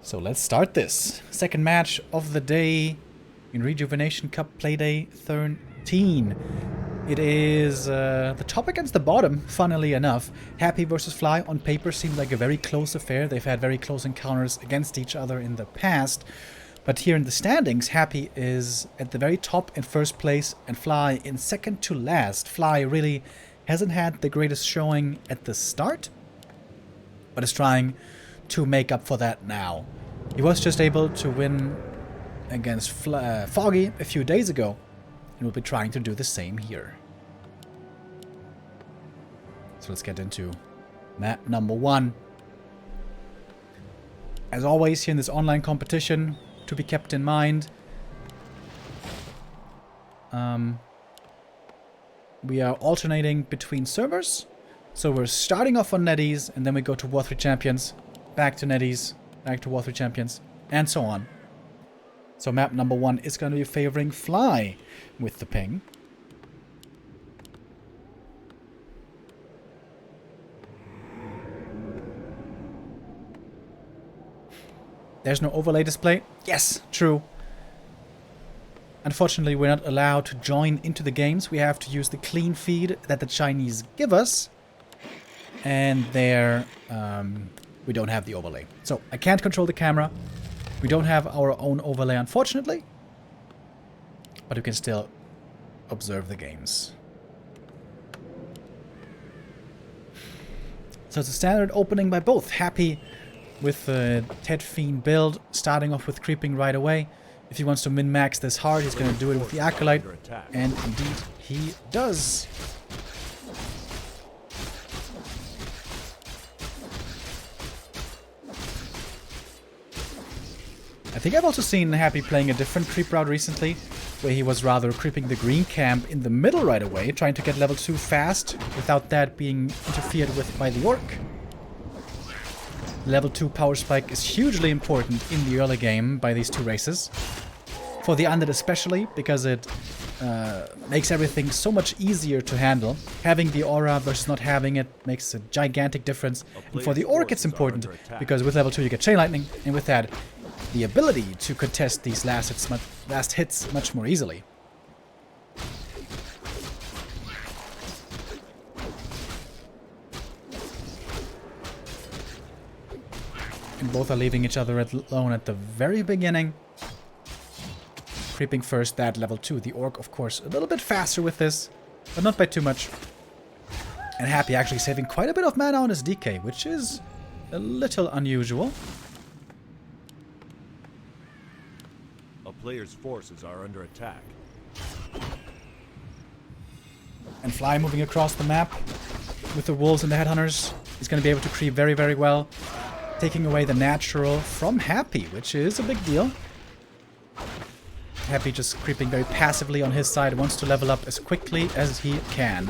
So let's start this. Second match of the day in Rejuvenation Cup Playday 13. It is the top against the bottom, funnily enough. Happy versus Fly on paper seemed like a very close affair. They've had very close encounters against each other in the past. But here in the standings, Happy is at the very top in first place and Fly in second to last. Fly really hasn't had the greatest showing at the start, but is trying to make up for that now. He was just able to win against Foggy a few days ago, and will be trying to do the same here. So let's get into map number 1. As always, here in this online competition, to be kept in mind, we are alternating between servers. So we're starting off on NetEase, and then we go to WC3 Champions, back to NetEase, back to WC3 Champions, and so on. So map number 1 is going to be favoring Fly with the ping. There's no overlay display. Yes, true. Unfortunately, we're not allowed to join into the games. We have to use the clean feed that the Chinese give us. And there, we don't have the overlay. So I can't control the camera. We don't have our own overlay, unfortunately. But we can still observe the games. So it's a standard opening by both. Happy with the Ted Fiend build, starting off with creeping right away. If he wants to min-max this hard, he's going to do it with the Acolyte. And indeed, he does. I think I've also seen Happy playing a different creep route recently, where he was rather creeping the green camp in the middle right away, trying to get level 2 fast, without that being interfered with by the Orc. Level 2 power spike is hugely important in the early game by these two races. For the Undead especially, because it makes everything so much easier to handle. Having the aura versus not having it makes a gigantic difference. And for the Orc it's important, because with level 2 you get Chain Lightning, and with that the ability to contest these last hits much more easily. And both are leaving each other alone at the very beginning. Creeping first, that level 2. The Orc, of course, a little bit faster with this, but not by too much. And Happy actually saving quite a bit of mana on his DK, which is a little unusual. A player's forces are under attack. And Fly moving across the map with the wolves and the headhunters. He's going to be able to creep very, very well. Taking away the natural from Happy, which is a big deal. Happy just creeping very passively on his side, wants to level up as quickly as he can.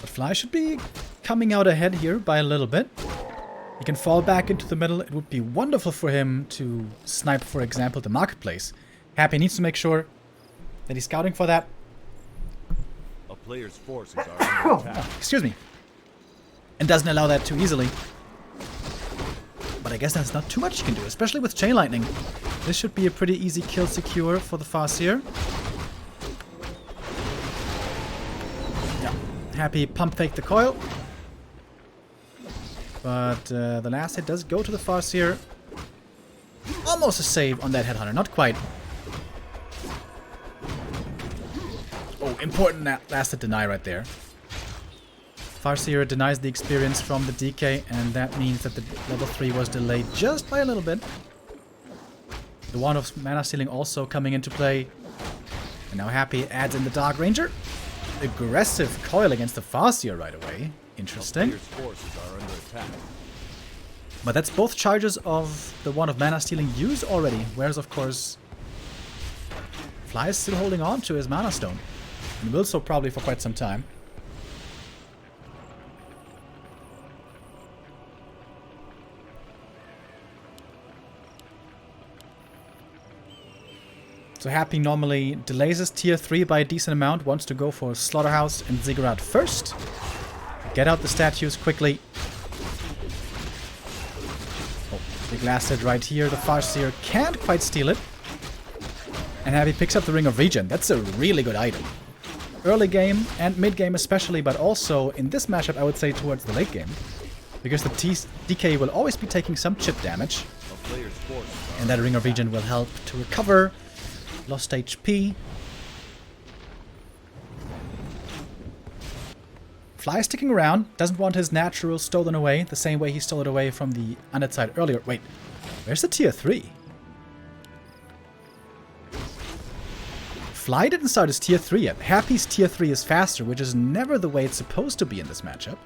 But Fly should be coming out ahead here by a little bit. He can fall back into the middle. It would be wonderful for him to snipe, for example, the marketplace. Happy needs to make sure that he's scouting for that. A player's forces are under attack. Excuse me. And doesn't allow that too easily. But I guess that's not too much you can do, especially with Chain Lightning. This should be a pretty easy kill secure for the CORSAIR. Yeah. Happy pump fake the coil. But the last hit does go to the CORSAIR. Almost a save on that headhunter, not quite. Oh, important last hit deny right there. CORSAIR denies the experience from the DK, and that means that the level 3 was delayed just by a little bit. The Wand of Mana Stealing also coming into play. And now Happy adds in the Dark Ranger. Aggressive coil against the CORSAIR right away. Interesting. But that's both charges of the Wand of Mana Stealing used already, whereas of course Fly is still holding on to his Mana Stone, and will so probably for quite some time. So Happy normally delays his tier 3 by a decent amount, wants to go for Slaughterhouse and Ziggurat first. Get out the statues quickly. Oh, big last hit right here. The Farseer can't quite steal it. And Happy picks up the Ring of Regen. That's a really good item. Early game and mid game especially, but also in this matchup I would say towards the late game. Because the DK will always be taking some chip damage. And that Ring of Regen will help to recover lost HP. Fly is sticking around, doesn't want his natural stolen away, the same way he stole it away from the undead side earlier. Wait, where's the tier 3? Fly didn't start his tier 3 yet. Happy's tier 3 is faster, which is never the way it's supposed to be in this matchup.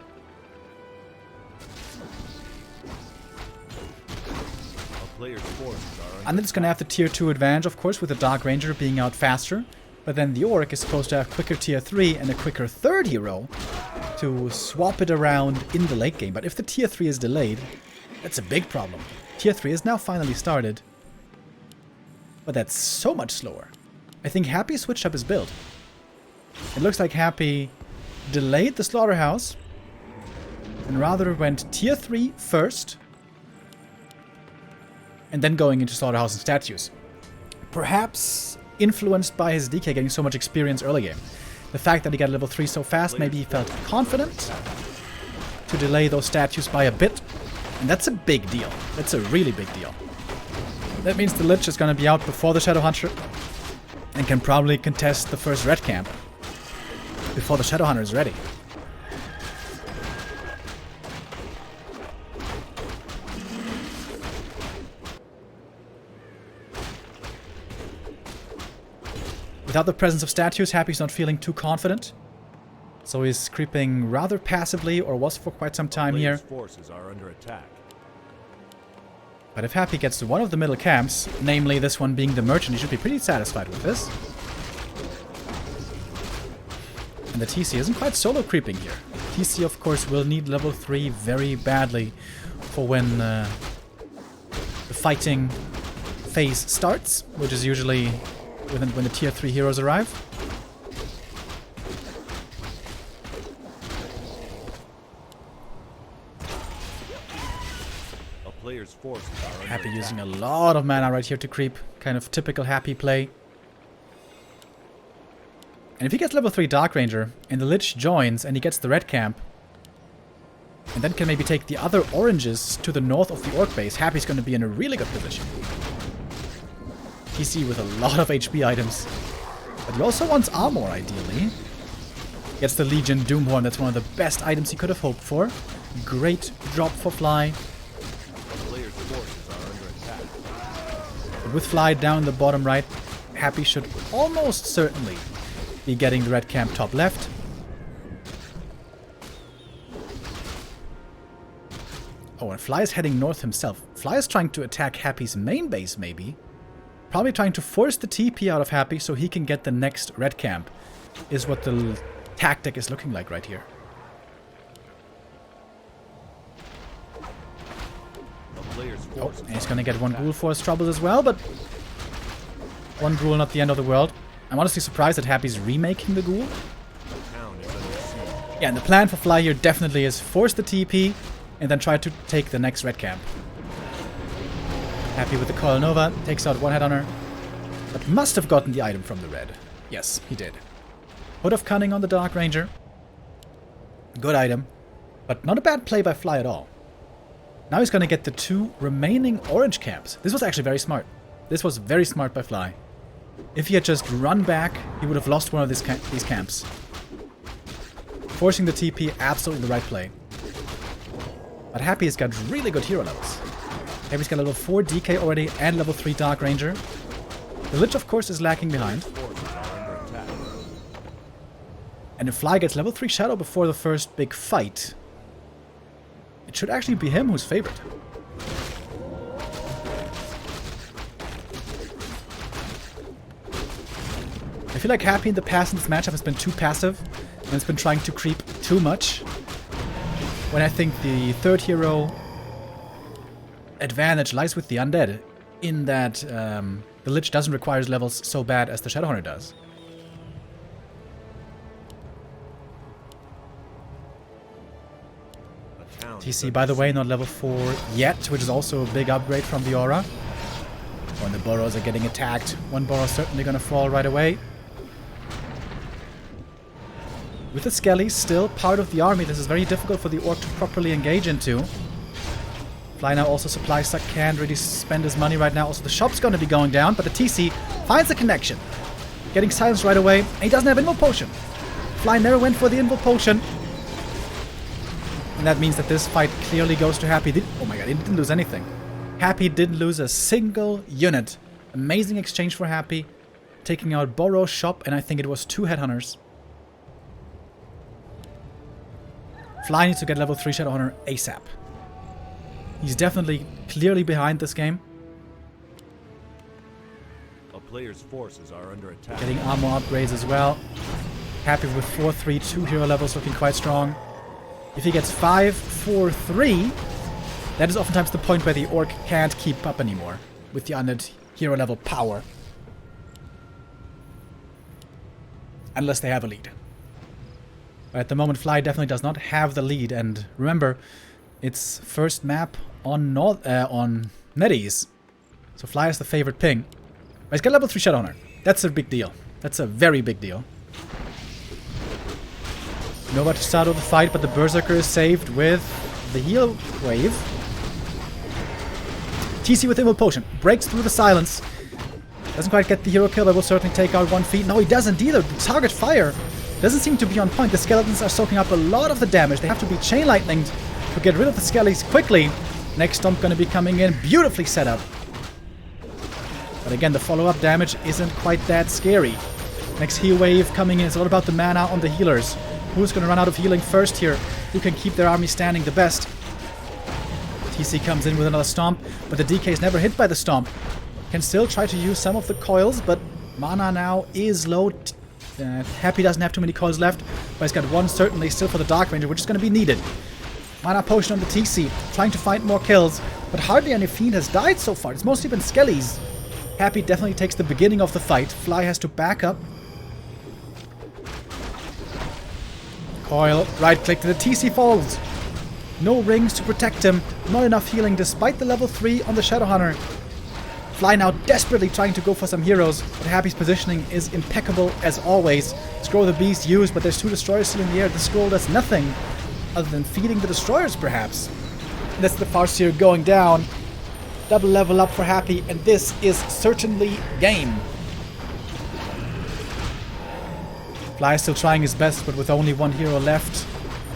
Undead's gonna have the tier 2 advantage, of course, with the Dark Ranger being out faster. But then the Orc is supposed to have quicker tier 3 and a quicker third hero to swap it around in the late game. But if the tier 3 is delayed, that's a big problem. Tier 3 is now finally started. But that's so much slower. I think Happy switched up his build. It looks like Happy delayed the Slaughterhouse and rather went tier 3 first and then going into Slaughterhouse and statues. Perhaps influenced by his DK getting so much experience early game. The fact that he got level 3 so fast, maybe he felt confident to delay those statues by a bit. And that's a big deal. That's a really big deal. That means the Lich is going to be out before the Shadowhunter and can probably contest the first red camp before the Shadowhunter is ready. Without the presence of statues, Happy's not feeling too confident. So he's creeping rather passively, or was for quite some time here. Forces are under attack. But if Happy gets to one of the middle camps, namely this one being the merchant, he should be pretty satisfied with this. And the TC isn't quite solo creeping here. TC, of course, will need level 3 very badly for when the fighting phase starts, which is usually when the tier 3 heroes arrive. A player's forces are under Happy attack. using a lot of mana right here to creep. Kind of typical Happy play. And if he gets level 3 Dark Ranger and the Lich joins and he gets the red camp and then can maybe take the other oranges to the north of the Orc base, Happy's going to be in a really good position. TC with a lot of HP items. But he also wants armor, ideally. Gets the Legion Doomhorn, that's one of the best items he could have hoped for. Great drop for Fly. Players' forces are under attack. But with Fly down the bottom right, Happy should almost certainly be getting the red camp top left. Oh, and Fly is heading north himself. Fly is trying to attack Happy's main base, maybe. Probably trying to force the TP out of Happy so he can get the next red camp, is what the tactic is looking like right here. Oh, and he's gonna get one ghoul for his troubles as well, but one ghoul, not the end of the world. I'm honestly surprised that Happy's remaking the ghoul. Yeah, and the plan for Fly here definitely is force the TP and then try to take the next red camp. Happy with the Coil Nova, takes out one Headhunter, but must have gotten the item from the red. Yes, he did. Hood of Cunning on the Dark Ranger. Good item, but not a bad play by Fly at all. Now he's gonna get the 2 remaining orange camps. This was actually very smart. This was very smart by Fly. If he had just run back, he would have lost one of these camps. Forcing the TP, absolutely the right play. But Happy has got really good hero levels. Happy's got level 4 DK already and level 3 Dark Ranger. The Lich, of course, is lacking behind. And if Fly gets level 3 Shadow before the first big fight, it should actually be him who's favored. I feel like Happy in the past in this matchup has been too passive and has been trying to creep too much. When I think the third hero advantage lies with the undead in that The Lich doesn't require levels so bad as the Shadowhunter does. TC, by the way, not level 4 yet, which is also a big upgrade from the Aura. When the burrows are getting attacked, one burrow certainly going to fall right away. With the Skellies still part of the army, this is very difficult for the Orc to properly engage into. Fly now also supply suck, can't really spend his money right now. Also, the shop's going to be going down, but the TC finds the connection. Getting silenced right away, and he doesn't have Invul Potion. Fly never went for the Invul Potion. And that means that this fight clearly goes to Happy. Oh my god, he didn't lose anything. Happy didn't lose a single unit. Amazing exchange for Happy. Taking out Burrow, Shop, and I think it was 2 Headhunters. Fly needs to get level 3 Shadowhunter ASAP. He's definitely clearly behind this game. A player's forces are under attack. Getting armor upgrades as well. Happy with 4, 3, 2 hero levels, looking quite strong. If he gets 5, 4, 3, that is oftentimes the point where the Orc can't keep up anymore with the undead hero level power. Unless they have a lead. But at the moment, Fly definitely does not have the lead, and remember, it's first map on NetEase. So Fly is the favorite ping. But he's got level 3 Shadowhunter. That's a big deal. That's a very big deal. Nowhere to start off the fight, but the Berserker is saved with the heal wave. TC with Invul Potion. Breaks through the silence. Doesn't quite get the hero kill, but will certainly take out 1 feat. No, he doesn't either. The target fire doesn't seem to be on point. The skeletons are soaking up a lot of the damage. They have to be chain lightninged to get rid of the skellies quickly. Next stomp going to be coming in. Beautifully set up. But again, the follow-up damage isn't quite that scary. Next heal wave coming in. It's all about the mana on the healers. Who's going to run out of healing first here? Who can keep their army standing the best? TC comes in with another stomp, but the DK is never hit by the stomp. Can still try to use some of the coils, but mana now is low. Happy doesn't have too many coils left, but he's got 1 certainly still for the Dark Ranger, which is going to be needed. Mana potion on the TC, trying to find more kills, but hardly any Fiend has died so far. It's mostly been Skellies. Happy definitely takes the beginning of the fight. Fly has to back up. Coil, right click to the TC falls. No rings to protect him. Not enough healing despite the level 3 on the Shadowhunter. Fly now desperately trying to go for some heroes, but Happy's positioning is impeccable as always. Scroll the Beast used, but there's 2 destroyers still in the air. The scroll does nothing other than feeding the destroyers perhaps. And that's the Farseer going down. Double level up for Happy, and this is certainly game. Fly is still trying his best, but with only 1 hero left,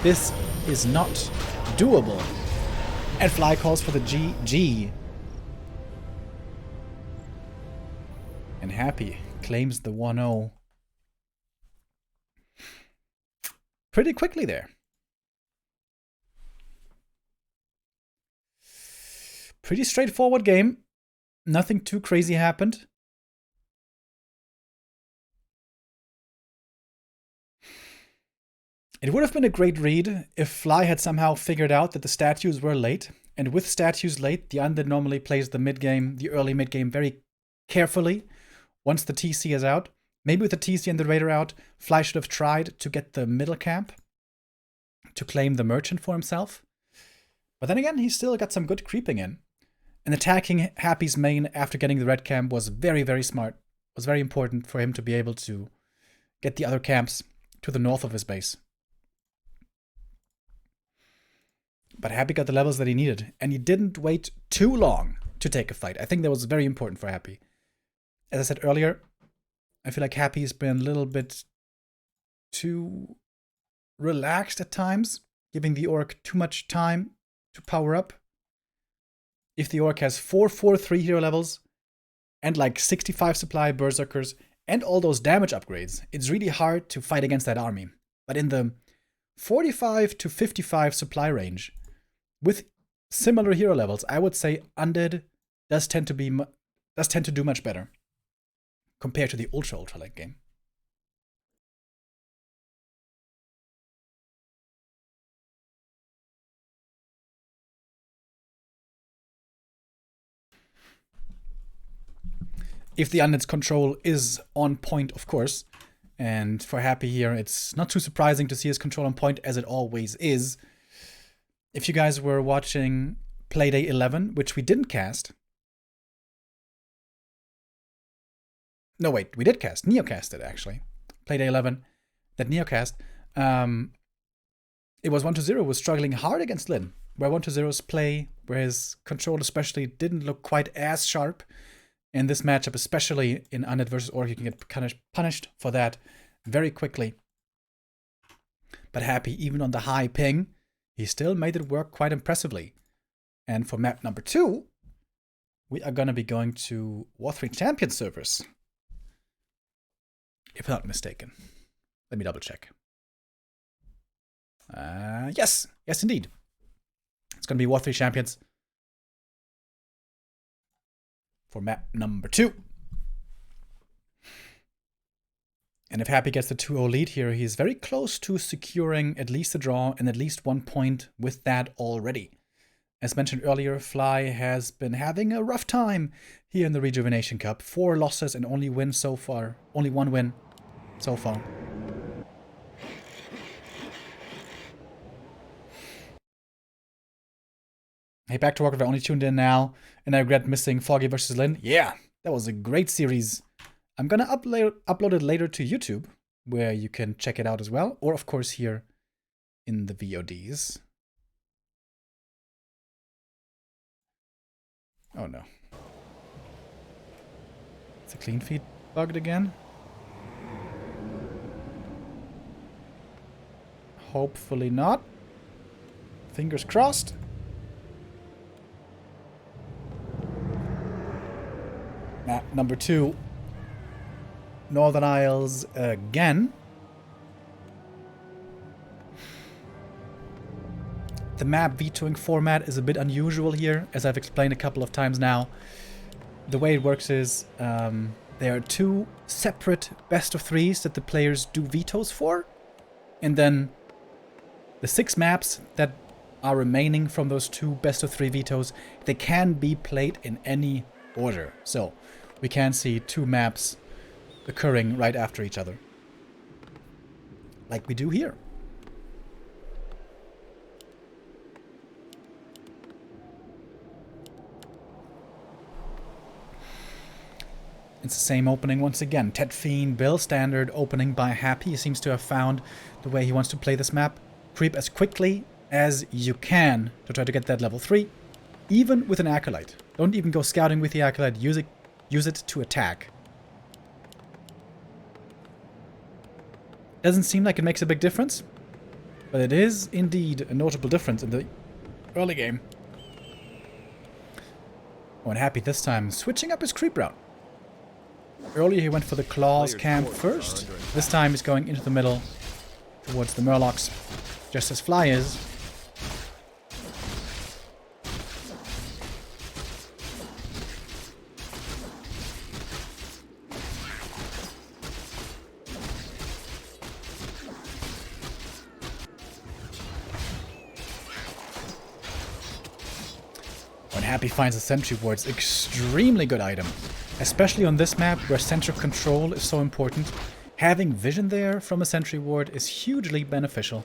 this is not doable. And Fly calls for the GG. And Happy claims the 1-0 pretty quickly there. Pretty straightforward game. Nothing too crazy happened. It would have been a great read if Fly had somehow figured out that the statues were late. And with statues late, the undead normally plays the mid-game, the early mid-game very carefully once the TC is out. Maybe with the TC and the Raider out, Fly should have tried to get the middle camp to claim the merchant for himself. But then again, he still got some good creeping in. And attacking Happy's main after getting the red camp was very, very smart. It was very important for him to be able to get the other camps to the north of his base. But Happy got the levels that he needed, and he didn't wait too long to take a fight. I think that was very important for Happy. As I said earlier, I feel like Happy's been a little bit too relaxed at times, giving the Orc too much time to power up. If the Orc has 4, 4, 3 hero levels, and like 65 supply Berserkers, and all those damage upgrades, it's really hard to fight against that army. But in the 45 to 55 supply range, with similar hero levels, I would say Undead does tend to do much better compared to the ultra late game. If the Undead's control is on point, of course. And for Happy here, it's not too surprising to see his control on point, as it always is. If you guys were watching Playday 11, which we didn't cast. No, wait, we did cast. Neocast it, actually. Playday 11, that Neocast. It was 1-0, was struggling hard against Lin. Where 1-0's play, where his control especially didn't look quite as sharp. In this matchup, especially in Undead versus Orc, you can get kind of punished for that very quickly. But Happy, even on the high ping, he still made it work quite impressively. And for map number 2, we are going to be going to War3 Champion servers. If I'm not mistaken. Let me double check. Yes, indeed. It's going to be War3 Champions for map number 2. And if Happy gets the 2-0 lead here, he's very close to securing at least a draw and at least 1 point with that already. As mentioned earlier, Fly has been having a rough time here in the Rejuvenation Cup. 4 losses and only 1 win so far. Hey, back to Warcraft. I only tuned in now, and I regret missing Foggy vs. Lin. Yeah, that was a great series. I'm gonna upload it later to YouTube, where you can check it out as well, or of course here in the VODs. Oh no. Is the clean feed bugged again? Hopefully not. Fingers crossed. Map number 2. Northern Isles again. The map vetoing format is a bit unusual here, as I've explained a couple of times now. The way it works is there are 2 separate best of 3s that the players do vetoes for, and then the 6 maps that are remaining from those 2 best of 3 vetoes, they can be played in any order. So we can see 2 maps occurring right after each other, like we do here. It's the same opening once again. Ted Fiend, Bill standard opening by Happy. He seems to have found the way he wants to play this map. Creep as quickly as you can to try to get that level 3, even with an Acolyte. Don't even go scouting with the Acolyte. Use it to attack. Doesn't seem like it makes a big difference, but it is indeed a notable difference in the early game. Oh, and Happy this time switching up his creep route. Earlier he went for the Claws camp first. This time he's going into the middle towards the Murlocs, just as Fly is. When Happy finds a sentry ward, it's extremely good item. Especially on this map where central control is so important. Having vision there from a sentry ward is hugely beneficial.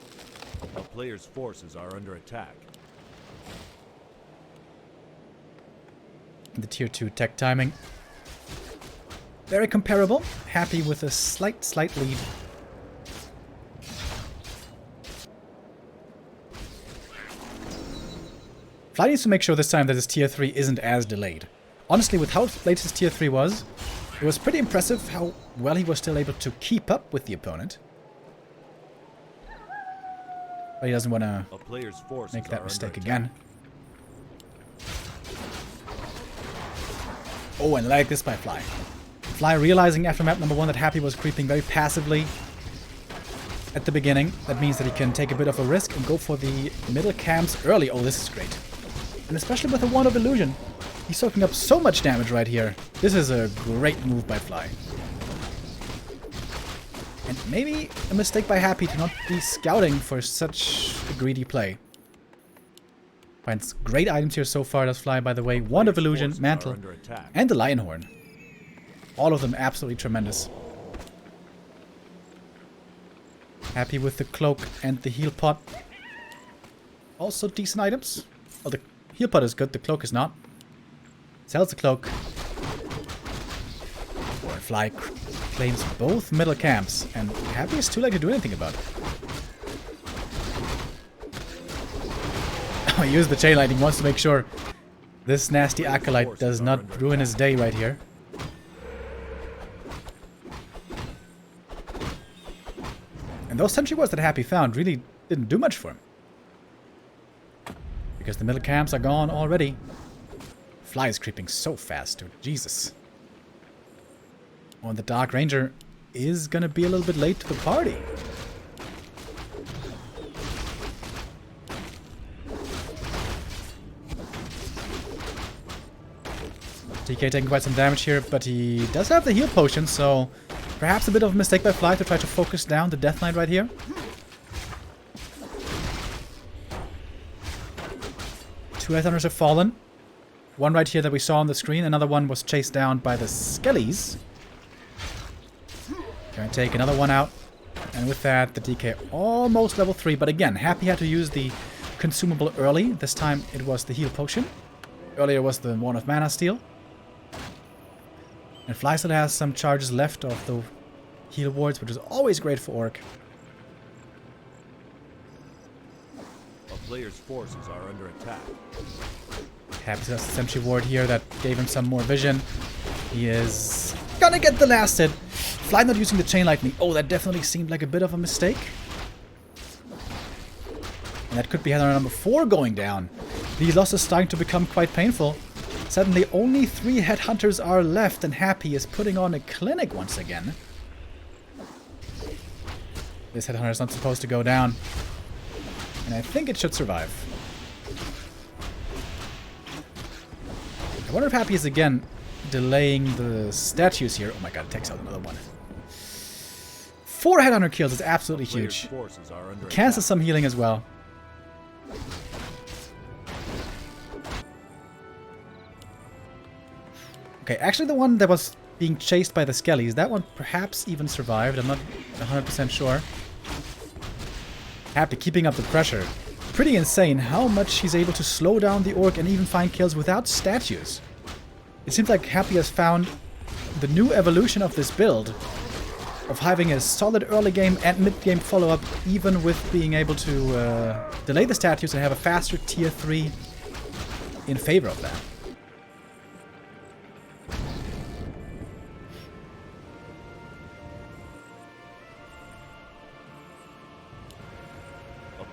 A player's forces are under attack. The tier 2 tech timing. Very comparable. Happy with a slight lead. Fly needs to make sure this time that his tier 3 isn't as delayed. Honestly, with how late his tier 3 was, it was pretty impressive how well he was still able to keep up with the opponent. But he doesn't want to make that mistake again. Oh, and like this by Fly. Fly realizing after map number 1 that Happy was creeping very passively at the beginning. That means that he can take a bit of a risk and go for the middle camps early. Oh, this is great. And especially with a Wand of Illusion. He's soaking up so much damage right here. This is a great move by Fly. And maybe a mistake by Happy to not be scouting for such a greedy play. Finds great items here so far, does Fly, by the way. Wand of Illusion, Mantle, and the Lion Horn. All of them absolutely tremendous. Happy with the cloak and the heal pot. Also decent items. Oh, the heal pot is good, the cloak is not. Sells the cloak. Fly claims both middle camps, and Happy is too late to do anything about it. Oh, he used the chain lightning, wants to make sure this nasty acolyte does not ruin his day right here. And those sentry wards that Happy found really didn't do much for him. Because the middle camps are gone already. Fly is creeping so fast, dude. Jesus. Oh, and the Dark Ranger is gonna be a little bit late to the party. TK taking quite some damage here, but he does have the heal potion, so perhaps a bit of a mistake by Fly to try to focus down the Death Knight right here. Two Headhunters have fallen. One right here that we saw on the screen, another one was chased down by the Skellies. Gonna take another one out, and with that, the DK almost level 3, but again, Happy had to use the consumable early. This time it was the heal potion. Earlier was the one of Mana Steel. And Fly still has some charges left of the heal wards, which is always great for Orc. A player's forces are under attack. Happy to have the sentry ward here that gave him some more vision. He is gonna get the last hit. Fly not using the chain lightning. Oh, that definitely seemed like a bit of a mistake. And that could be header number 4 going down. These losses starting to become quite painful. Suddenly only 3 headhunters are left, and Happy is putting on a clinic once again. This headhunter is not supposed to go down. And I think it should survive. I wonder if Happy is again delaying the statues here. Oh my god, it takes out another one. 4 headhunter kills is absolutely huge. Cancels some healing as well. Okay, actually the one that was being chased by the Skellies, that one perhaps even survived. I'm not 100% sure. Happy keeping up the pressure. Pretty insane how much he's able to slow down the Orc and even find kills without statues. It seems like Happy has found the new evolution of this build, of having a solid early game and mid game follow-up, even with being able to delay the statues and have a faster tier 3 in favor of that.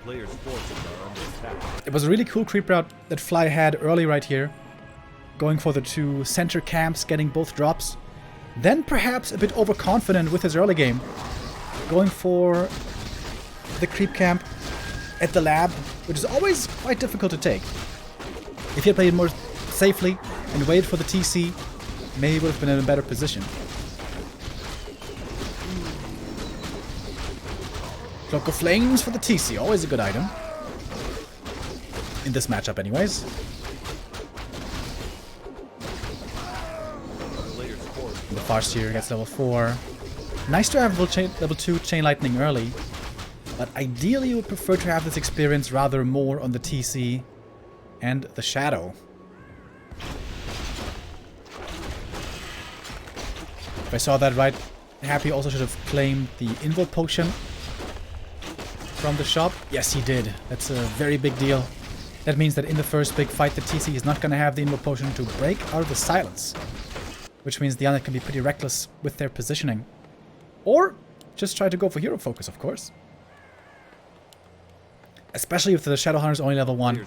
Players' forces are under attack. It was a really cool creep route that Fly had early right here. Going for the 2 center camps, getting both drops. Then perhaps a bit overconfident with his early game. Going for the creep camp at the lab, which is always quite difficult to take. If he had played more safely and waited for the TC, maybe he would have been in a better position. Cloak of Flames for the TC, always a good item. In this matchup anyways. The Farseer gets level 4. Nice to have level 2 Chain Lightning early, but ideally you would prefer to have this experience rather more on the TC and the Shadow. If I saw that right, Happy also should have claimed the Invoke Potion from the shop. Yes, he did. That's a very big deal. That means that in the first big fight, the TC is not going to have the Invoke Potion to break out of the silence. Which means the other can be pretty reckless with their positioning. Or just try to go for hero focus, of course. Especially if the Shadowhunter is only level 1.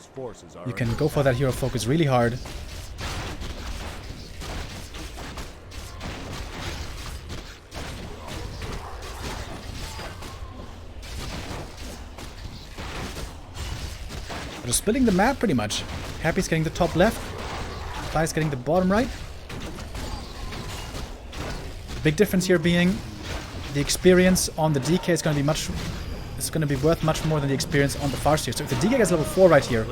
You can go for that hero focus really hard. Just splitting the map pretty much. Happy's getting the top left. Fly's getting the bottom right. The big difference here being the experience on the DK is going to be worth much more than the experience on the Farseer. So if the DK gets level 4 right here,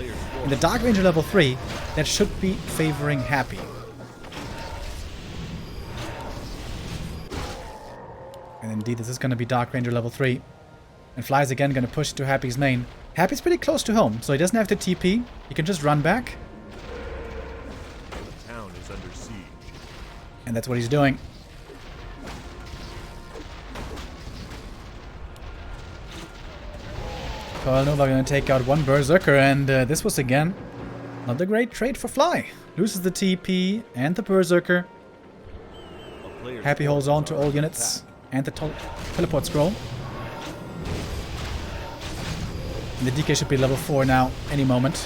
and the Dark Ranger level 3, that should be favoring Happy. And indeed, this is going to be Dark Ranger level 3. And Fly is again going to push to Happy's main. Happy's pretty close to home, so he doesn't have to TP. He can just run back. The town is under siege. And that's what he's doing. Coil Nova going to take out one Berserker, and this was again not a great trade for Fly. Loses the TP and the Berserker. Happy holds on to all units and the teleport scroll. And the DK should be level 4 now, any moment.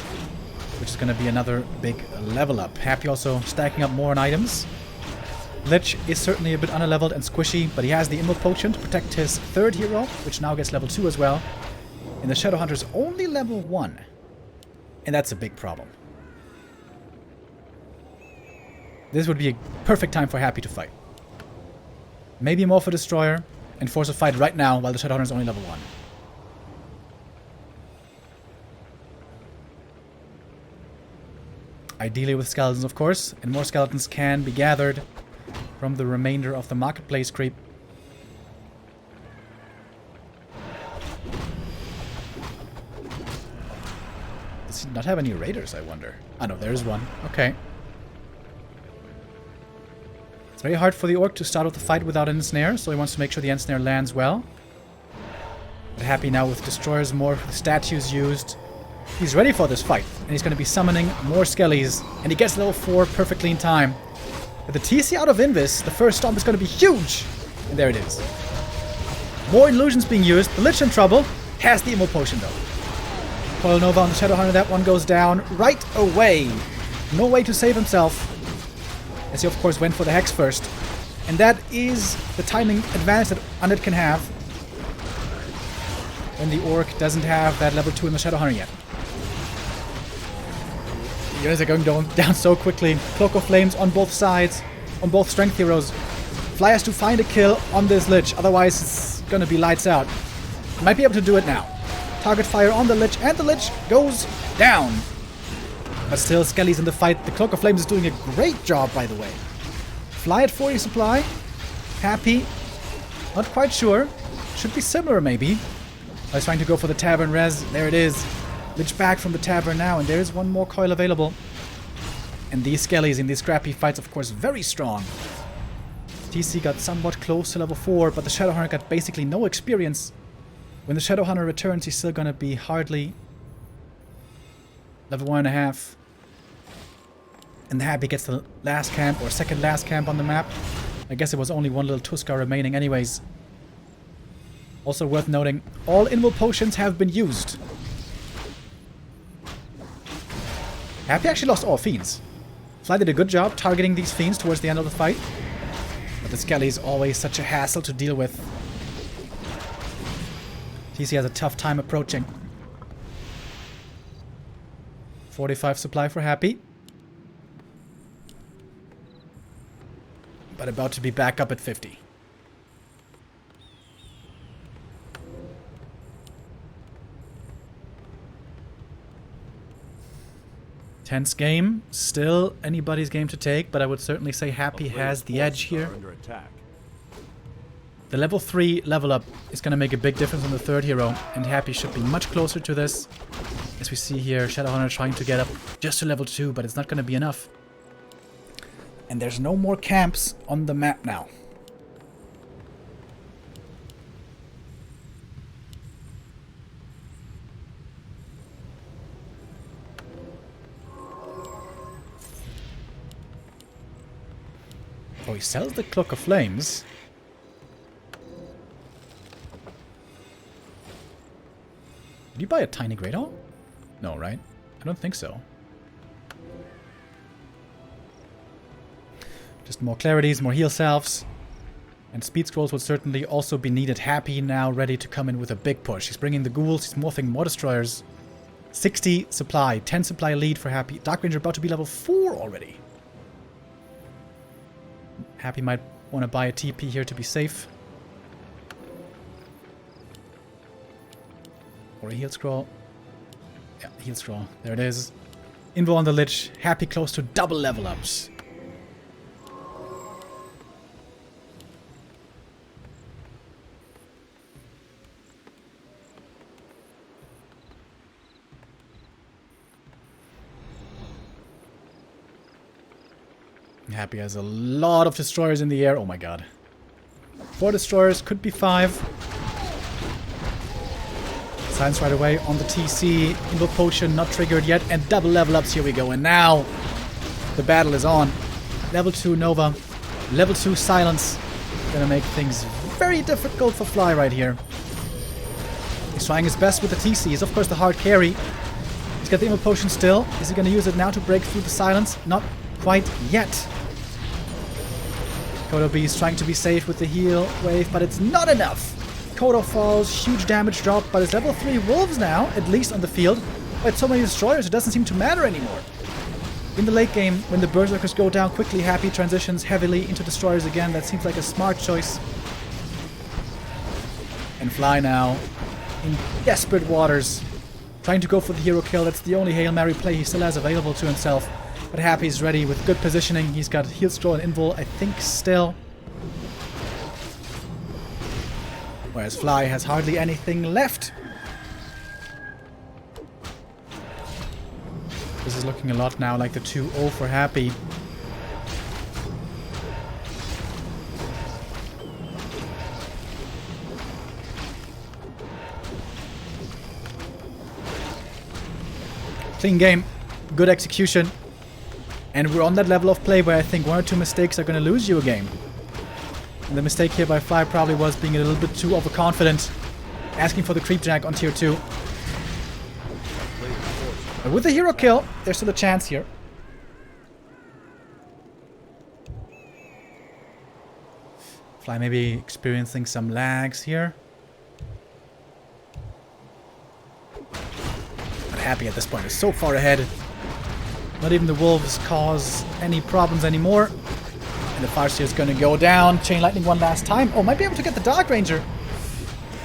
Which is going to be another big level up. Happy also stacking up more on items. Lich is certainly a bit underleveled and squishy, but he has the Immo Potion to protect his third hero, which now gets level 2 as well. And the Shadowhunter's only level 1. And that's a big problem. This would be a perfect time for Happy to fight. Maybe more for Destroyer and force a fight right now while the Shadowhunter is only level 1. Ideally with skeletons, of course, and more skeletons can be gathered from the remainder of the marketplace creep. Does he not have any raiders, I wonder? Ah, no, there's one. Okay. It's very hard for the Orc to start with the fight without an ensnare, so he wants to make sure the ensnare lands well. But Happy now with Destroyers, more statues used. He's ready for this fight, and he's going to be summoning more skellies, and he gets level 4 perfectly in time. With the TC out of Invis, the first stomp is going to be huge! And there it is. More illusions being used, the Lich in trouble, has the Immo Potion though. Coil Nova on the Shadowhunter, that one goes down right away. No way to save himself, as he of course went for the Hex first. And that is the timing advantage that Undead can have when the Orc doesn't have that level 2 in the Shadowhunter yet. The units are going down so quickly. Cloak of Flames on both sides, on both strength heroes. Fly has to find a kill on this Lich, otherwise it's gonna be lights out. Might be able to do it now. Target fire on the Lich, and the Lich goes down. But still, Skelly's in the fight. The Cloak of Flames is doing a great job, by the way. Fly at 40 supply. Happy. Not quite sure. Should be similar, maybe. I was trying to go for the Tavern res. There it is. Lich back from the Tavern now, and there is one more coil available. And these Skellies in these scrappy fights, of course, very strong. TC got somewhat close to level 4, but the Shadowhunter got basically no experience. When the Shadowhunter returns, he's still gonna be hardly level 1.5. And the Happy gets the last camp, or second last camp on the map. I guess it was only one little Tuskar remaining anyways. Also worth noting, all Immo Potions have been used. Happy actually lost all Fiends. Fly did a good job targeting these Fiends towards the end of the fight. But the Skelly is always such a hassle to deal with. TC has a tough time approaching. 45 supply for Happy. But about to be back up at 50. Tense game. Still anybody's game to take, but I would certainly say Happy has the edge here. The level 3 level up is going to make a big difference on the third hero, and Happy should be much closer to this. As we see here, Shadowhunter trying to get up just to level 2, but it's not going to be enough. And there's no more camps on the map now. Oh, he sells the Cloak of Flames. Did you buy a tiny Great Hall? No, right? I don't think so. Just more clarities, more heal salves. And speed scrolls would certainly also be needed. Happy now ready to come in with a big push. He's bringing the ghouls, he's morphing more destroyers. 60 supply, 10 supply lead for Happy. Dark Ranger about to be level 4 already. Happy might want to buy a TP here to be safe. Or a heal scroll. Yeah, heal scroll. There it is. Invo on the Lich. Happy close to double level ups. Happy has a lot of destroyers in the air. Oh my god. 4 destroyers, could be 5. Silence right away on the TC. Invoke Potion not triggered yet. And double level ups. Here we go. And now the battle is on. Level 2 Nova. Level 2 Silence. Gonna make things very difficult for Fly right here. He's trying his best with the TC. He's of course the hard carry. He's got the Invoke Potion still. Is he gonna use it now to break through the Silence? Not quite yet. Kodo B is trying to be safe with the heal wave, but it's not enough. Kodo falls, huge damage drop, but it's level 3 Wolves now, at least on the field. But so many destroyers, it doesn't seem to matter anymore. In the late game, when the Berserkers go down quickly, Happy transitions heavily into destroyers again. That seems like a smart choice. And Fly now, in desperate waters, trying to go for the hero kill. That's the only Hail Mary play he still has available to himself. But Happy's ready with good positioning. He's got Heal Scroll and Invul, I think, still. Whereas Fly has hardly anything left. This is looking a lot now like the 2-0 for Happy. Clean game. Good execution. And we're on that level of play where I think 1 or 2 mistakes are going to lose you a game. And the mistake here by Fly probably was being a little bit too overconfident. Asking for the creep jack on tier 2. But with the hero kill, there's still a chance here. Fly maybe experiencing some lags here. But Happy at this point is so far ahead. Not even the Wolves cause any problems anymore. And the Farseer is going to go down. Chain Lightning one last time. Oh, might be able to get the Dark Ranger.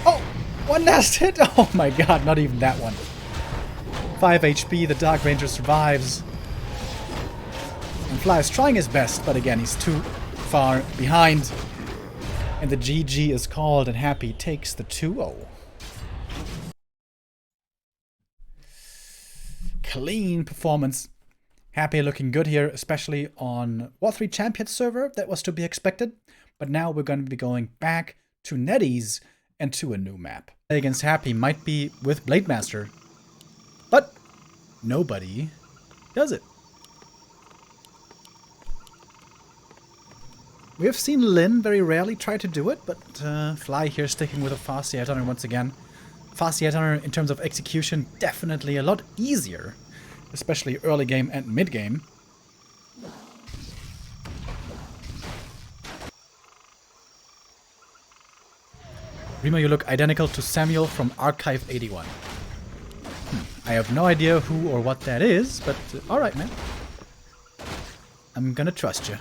Oh, one last hit. Oh my god, not even that one. 5 HP, the Dark Ranger survives. And Fly is trying his best, but again, he's too far behind. And the GG is called, and Happy takes the 2-0. Clean performance. Happy looking good here, especially on Warcraft 3 Champions server. That was to be expected. But now we're going to be going back to NetEase and to a new map. Play against Happy might be with Blade Master. But nobody does it. We have seen Lin very rarely try to do it, but Fly here sticking with a fast Headhunter once again. Fast Headhunter in terms of execution, definitely a lot easier. Especially early game and mid game. Remo, you look identical to Samuel from Archive 81. I have no idea who or what that is, but alright, man. I'm gonna trust you.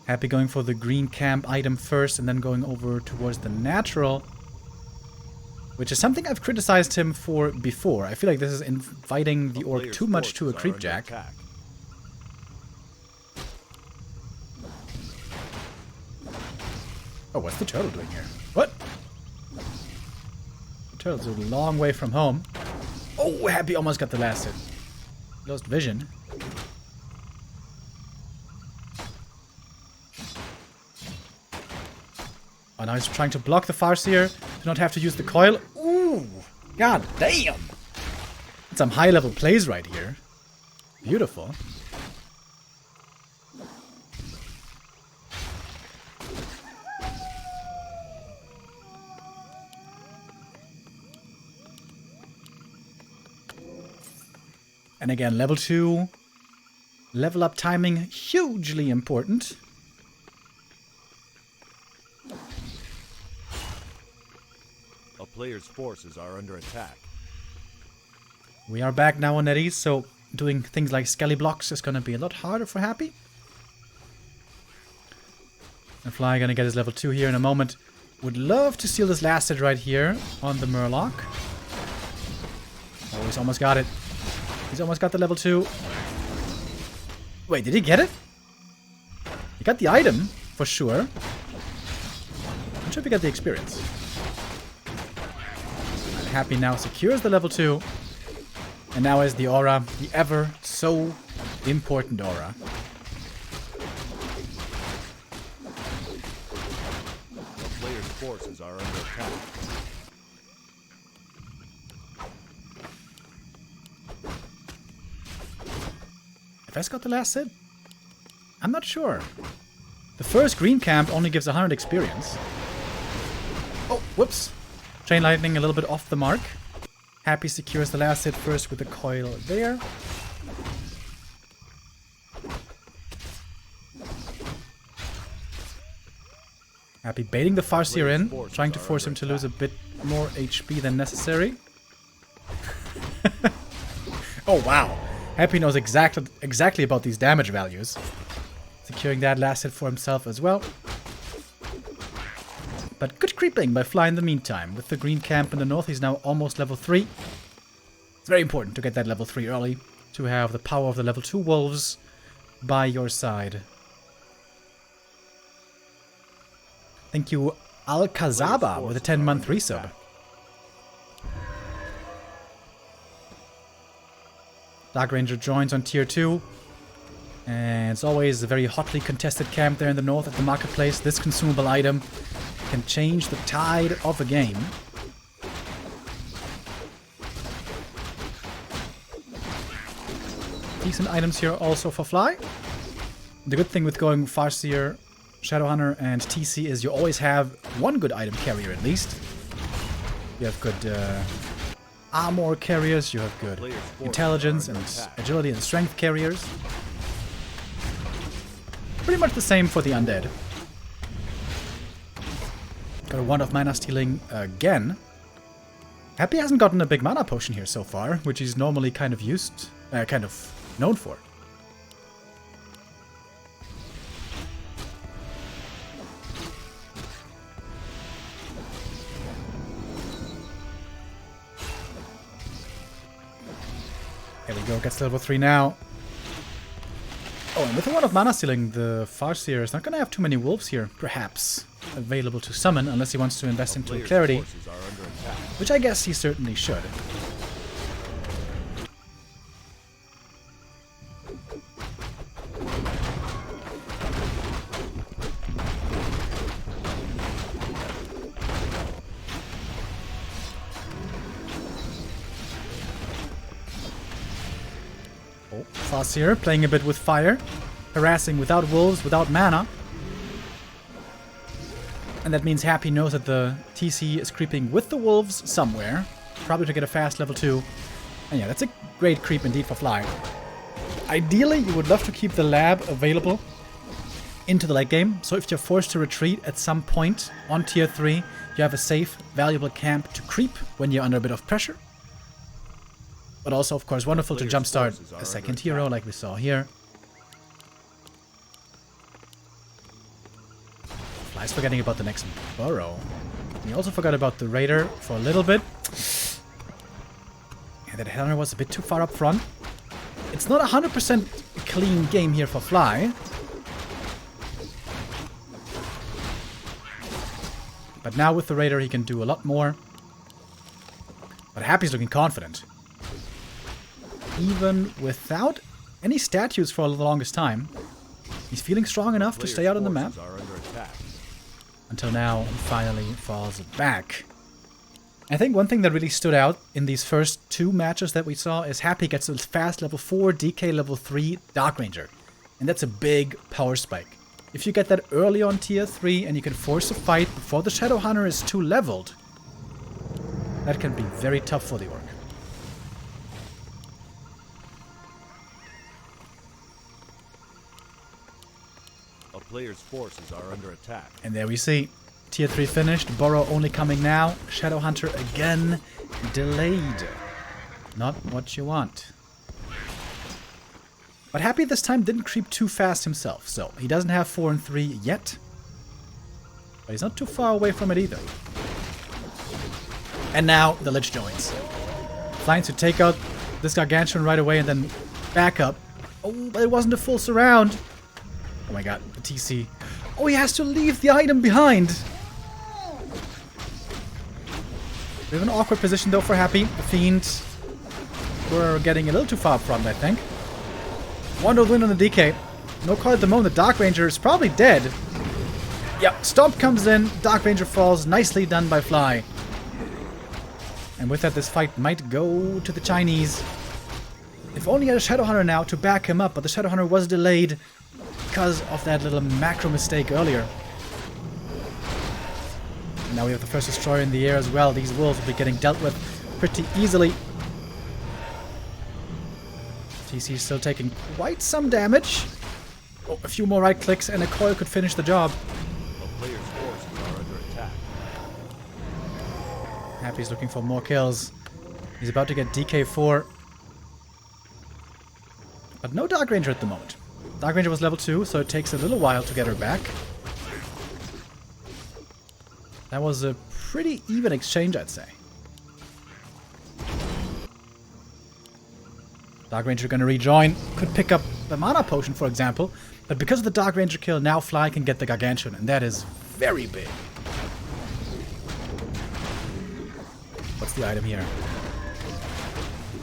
Happy going for the green camp item first and then going over towards the natural. Which is something I've criticized him for before. I feel like this is inviting the orc too much to a creep jack. Oh, what's the turtle doing here? What? The turtle's a long way from home. Oh, Happy almost got the last hit. Lost vision. Oh, now he's trying to block the Farseer to not have to use the coil. Ooh! God damn! That's some high-level plays right here. Beautiful. And again, level 2. Level up timing, hugely important. A player's forces are under attack. We are back now on NetEase, so doing things like skelly blocks is going to be a lot harder for Happy. And Fly going to get his level 2 here in a moment. Would love to steal this last hit right here on the Murloc. Oh, he's almost got it. He's almost got the level 2. Wait, did he get it? He got the item, for sure. I'm sure if he got the experience. And Happy now secures the level 2. And now is the aura, the ever so important aura. The player's forces are under attack. Have I got the last hit? I'm not sure. The first green camp only gives 100 experience. Oh, whoops. Chain lightning a little bit off the mark. Happy secures the last hit first with the coil there. Happy baiting the Farseer in, trying to force him to lose a bit more HP than necessary. Oh wow. Happy knows exactly about these damage values. Securing that last hit for himself as well. But good creeping by Fly in the meantime. With the green camp in the north, he's now almost level 3. It's very important to get that level 3 early, to have the power of the level 2 wolves by your side. Thank you, Al-Kazaba, with a 10-month resub. Dark Ranger joins on tier 2. And it's always a very hotly contested camp there in the north at the marketplace. This consumable item can change the tide of a game. Decent items here also for Fly. The good thing with going Farseer, Shadowhunter, and TC is you always have one good item carrier at least. You have good armor carriers, you have good intelligence and agility and strength carriers. Pretty much the same for the undead. Got a 1 of mana stealing again. Happy hasn't gotten a big mana potion here so far, which he's normally kind of known for. There we go, gets level 3 now. Oh, and with the 1 of mana stealing, the Farseer is not going to have too many wolves here, perhaps, available to summon, unless he wants to invest into clarity, which I guess he certainly should. Oh, Farseer playing a bit with fire, harassing without wolves, without mana. And that means Happy knows that the TC is creeping with the wolves somewhere, probably to get a fast level 2. And yeah, that's a great creep indeed for Fly. Ideally, you would love to keep the lab available into the late game, so if you're forced to retreat at some point on tier 3, you have a safe, valuable camp to creep when you're under a bit of pressure. But also, of course, wonderful to jumpstart a second hero like we saw here. Fly's forgetting about the next burrow. He also forgot about the Raider for a little bit. Yeah, that Hunter was a bit too far up front. It's not a 100% clean game here for Fly. But now with the Raider he can do a lot more. But Happy's looking confident. Even without any statues for the longest time, he's feeling strong enough to stay out on the map. Until now, he finally falls back. I think one thing that really stood out in these first 2 matches that we saw is Happy gets a fast level 4, DK level 3 Dark Ranger. And that's a big power spike. If you get that early on tier 3 and you can force a fight before the Shadowhunter is too leveled, that can be very tough for the Orc. A player's forces are under attack. And there we see tier 3 finished, Burrow only coming now, Shadowhunter again delayed. Not what you want. But Happy this time didn't creep too fast himself, so he doesn't have 4 and 3 yet. But he's not too far away from it either. And now the Lich joins. Flying to take out this Gargantuan right away and then back up. Oh, but it wasn't a full surround. Oh my god, the TC. Oh, he has to leave the item behind. We have an awkward position though for Happy. The Fiend were getting a little too far up front, I think. 1-0 win on the DK. No call at the moment. The Dark Ranger is probably dead. Yeah, Stomp comes in. Dark Ranger falls. Nicely done by Fly. And with that, this fight might go to the Chinese. If only had a Shadowhunter now to back him up, but the Shadowhunter was delayed because of that little macro mistake earlier. And now we have the first destroyer in the air as well. These wolves will be getting dealt with pretty easily. TC still taking quite some damage. Oh, a few more right clicks and a coil could finish the job. A player's forces are under attack. Happy's looking for more kills. He's about to get DK4. But no Dark Ranger at the moment. Dark Ranger was level 2, so it takes a little while to get her back. That was a pretty even exchange, I'd say. Dark Ranger gonna rejoin. Could pick up the mana potion, for example. But because of the Dark Ranger kill, now Fly can get the Gargantuan, and that is very big. What's the item here?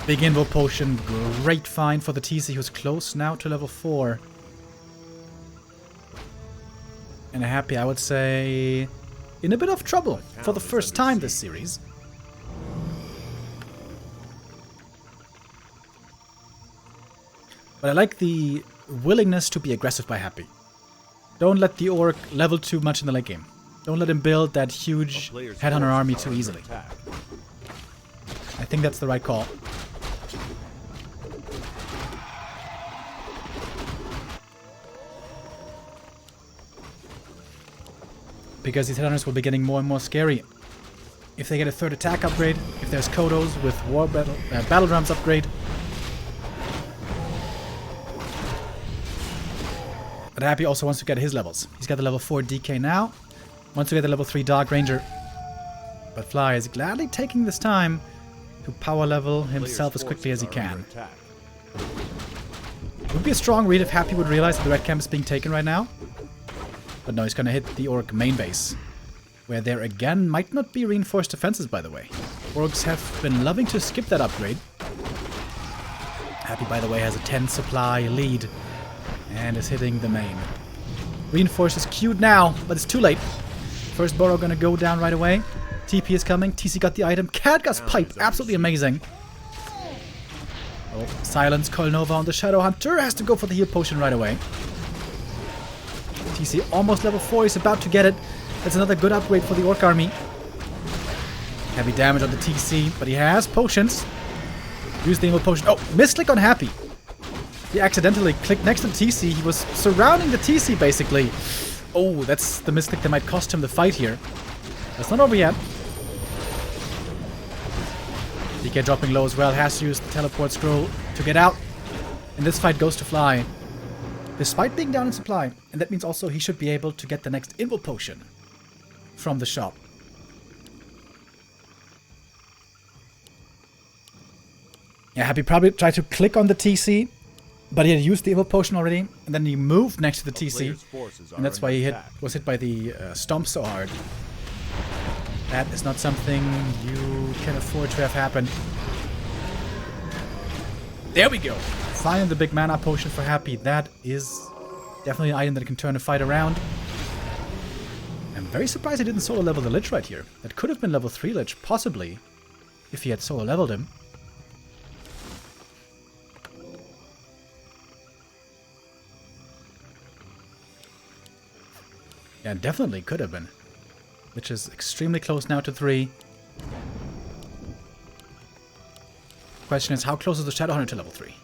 Big Invo Potion. Great find for the TC, who's close now to level 4. And a Happy, I would say, in a bit of trouble for the first time this series. But I like the willingness to be aggressive by Happy. Don't let the Orc level too much in the late game. Don't let him build that huge Headhunter army too easily. I think that's the right call. Because these Headhunters will be getting more and more scary. If they get a third attack upgrade, if there's Kodos with Battle Drums upgrade. But Happy also wants to get his levels. He's got the level 4 DK now. Wants to get the level 3 Dark Ranger. But Fly is gladly taking this time to power level himself as quickly as he can. It would be a strong read if Happy would realize that the red camp is being taken right now. But no, he's gonna hit the Orc main base. Where there again might not be reinforced defenses, by the way. Orcs have been loving to skip that upgrade. Happy, by the way, has a 10 supply lead. And is hitting the main. Reinforce is queued now, but it's too late. First Burrow gonna go down right away. TP is coming. TC got the item. Khadgar's Pipe, absolutely amazing. Oh, silence Kolnova on the Shadow Hunter. Has to go for the heal potion right away. TC almost level 4. He's about to get it. That's another good upgrade for the Orc army. Heavy damage on the TC, but he has potions. Use the Evil Potion. Oh, misclick on Happy. He accidentally clicked next to the TC. He was surrounding the TC, basically. Oh, that's the misclick that might cost him the fight here. That's not over yet. DK dropping low as well. Has to use the teleport scroll to get out. And this fight goes to Fly. Despite being down in supply. And that means also he should be able to get the next Invul Potion from the shop. Yeah, Happy probably tried to click on the TC. But he had used the Invul Potion already. And then he moved next to the TC. And that's why he was hit by the Stomp so hard. That is not something you can afford to have happen. There we go. Finding the big mana potion for Happy. That is definitely an item that can turn a fight around. I'm very surprised he didn't solo level the Lich right here. That could have been level 3 Lich, possibly, if he had solo leveled him. Yeah, definitely could have been. Which is extremely close now to 3. Question is, how close is the Shadowhunter to level 3?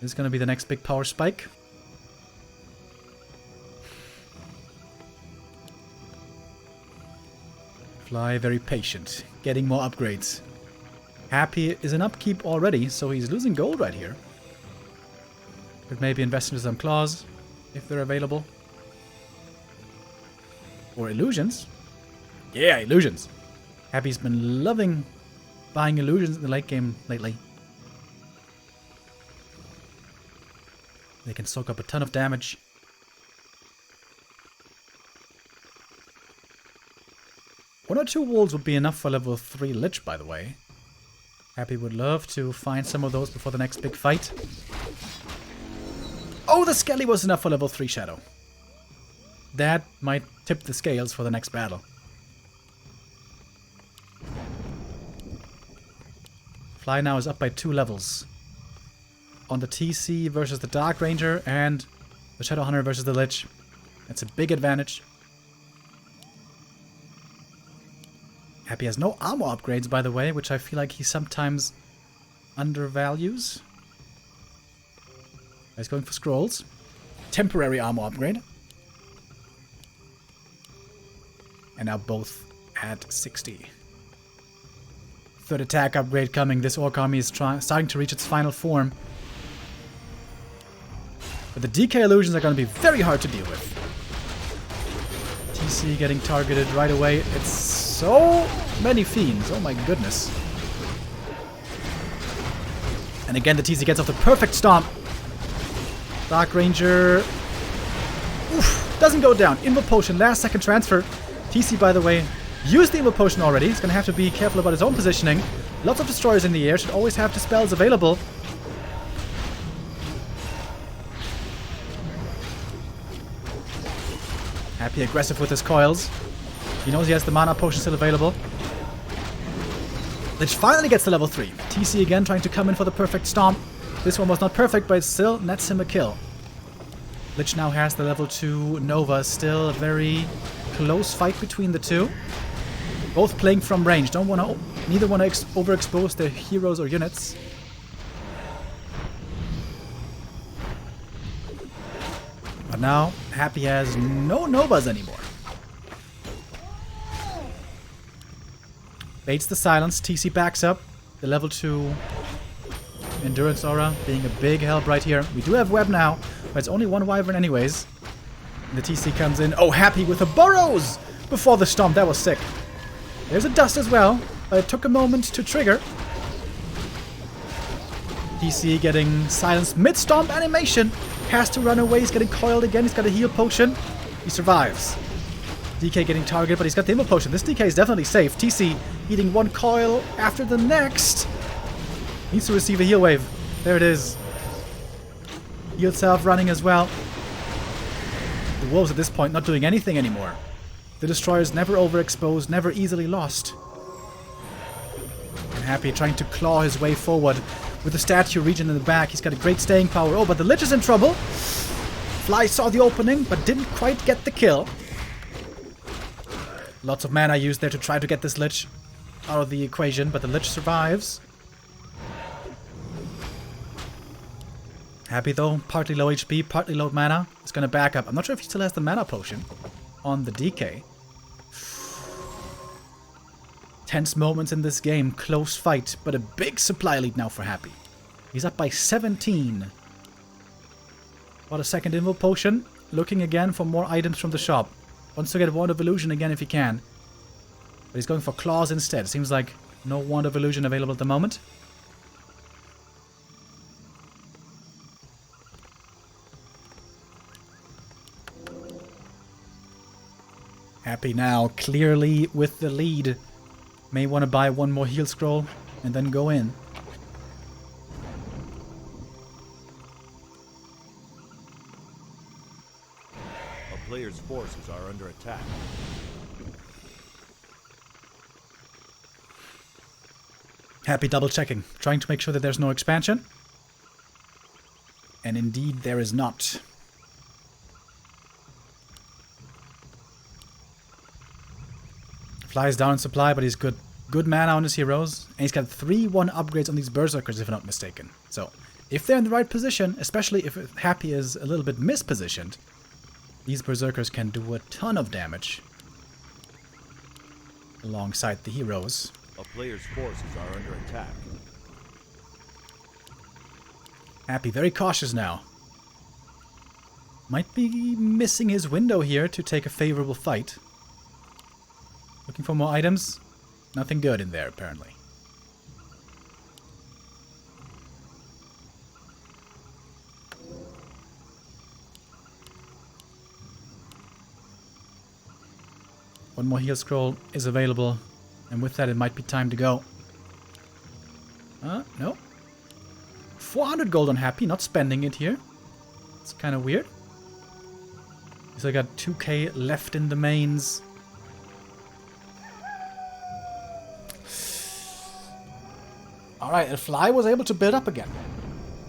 This is going to be the next big power spike. Fly very patient, getting more upgrades. Happy is in upkeep already, so he's losing gold right here. Could maybe invest into some claws, if they're available. Or illusions. Yeah, illusions. Happy's been loving buying illusions in the late game lately. They can soak up a ton of damage. One or two wolves would be enough for level 3 Lich, by the way. Happy would love to find some of those before the next big fight. Oh, the Skelly was enough for level 3 Shadow. That might tip the scales for the next battle. Fly now is up by 2 levels. On the TC versus the Dark Ranger and the Shadow Hunter versus the Lich. That's a big advantage. Happy has no armor upgrades, by the way, which I feel like he sometimes undervalues. He's going for scrolls. Temporary armor upgrade. And now both at 60. Third attack upgrade coming. This Orc army is starting to reach its final form. But the DK illusions are going to be very hard to deal with. TC getting targeted right away. It's so many fiends. Oh my goodness. And again, the TC gets off the perfect stomp. Dark Ranger. Oof, doesn't go down. Invo Potion, last second transfer. TC, by the way, used the Invo Potion already. He's going to have to be careful about his own positioning. Lots of destroyers in the air. Should always have the spells available. Happy aggressive with his coils. He knows he has the mana potion still available. Lich finally gets to level 3. TC again trying to come in for the perfect stomp. This one was not perfect, but it still nets him a kill. Lich now has the level 2 Nova. Still a very close fight between the two. Both playing from range. Neither want to overexpose their heroes or units. But now, Happy has no Novas anymore. Baits the silence. TC backs up. The level 2 Endurance Aura being a big help right here. We do have Web now, but it's only one Wyvern anyways. And the TC comes in. Oh, Happy with the Burrows before the Stomp. That was sick. There's a Dust as well, but it took a moment to trigger. TC getting silenced mid-Stomp animation. Has to run away. He's getting coiled again. He's got a heal potion. He survives. DK getting targeted, but he's got the Invo Potion. This DK is definitely safe. TC eating one coil after the next. Needs to receive a heal wave. There it is. Heal self running as well. The Wolves at this point not doing anything anymore. The Destroyers never overexposed, never easily lost. And Happy trying to claw his way forward with the statue region in the back. He's got a great staying power. Oh, but the Lich is in trouble. Fly saw the opening, but didn't quite get the kill. Lots of mana used there to try to get this Lich out of the equation, but the Lich survives. Happy though, partly low HP, partly low mana. It's gonna back up. I'm not sure if he still has the mana potion on the DK. Tense moments in this game, close fight, but a big supply lead now for Happy. He's up by 17. Got a second Invo Potion, looking again for more items from the shop. Wants to get Wand of Illusion again if he can. But he's going for Claws instead. Seems like no Wand of Illusion available at the moment. Happy now, clearly with the lead. May want to buy one more heal scroll and then go in. A player's forces are under attack. Happy double checking, trying to make sure that there's no expansion. And indeed there is not. Flies down in supply, but he's good mana on his heroes. And he's got 3-1 upgrades on these Berserkers, if I'm not mistaken. So, if they're in the right position, especially if Happy is a little bit mispositioned, these Berserkers can do a ton of damage alongside the heroes. A player's forces are under attack. Happy very cautious now. Might be missing his window here to take a favorable fight. Looking for more items. Nothing good in there, apparently. One more heal scroll is available, and with that it might be time to go. No. 400 gold on Happy, not spending it here. It's kind of weird. So I got 2k left in the mains. Alright, and Fly was able to build up again.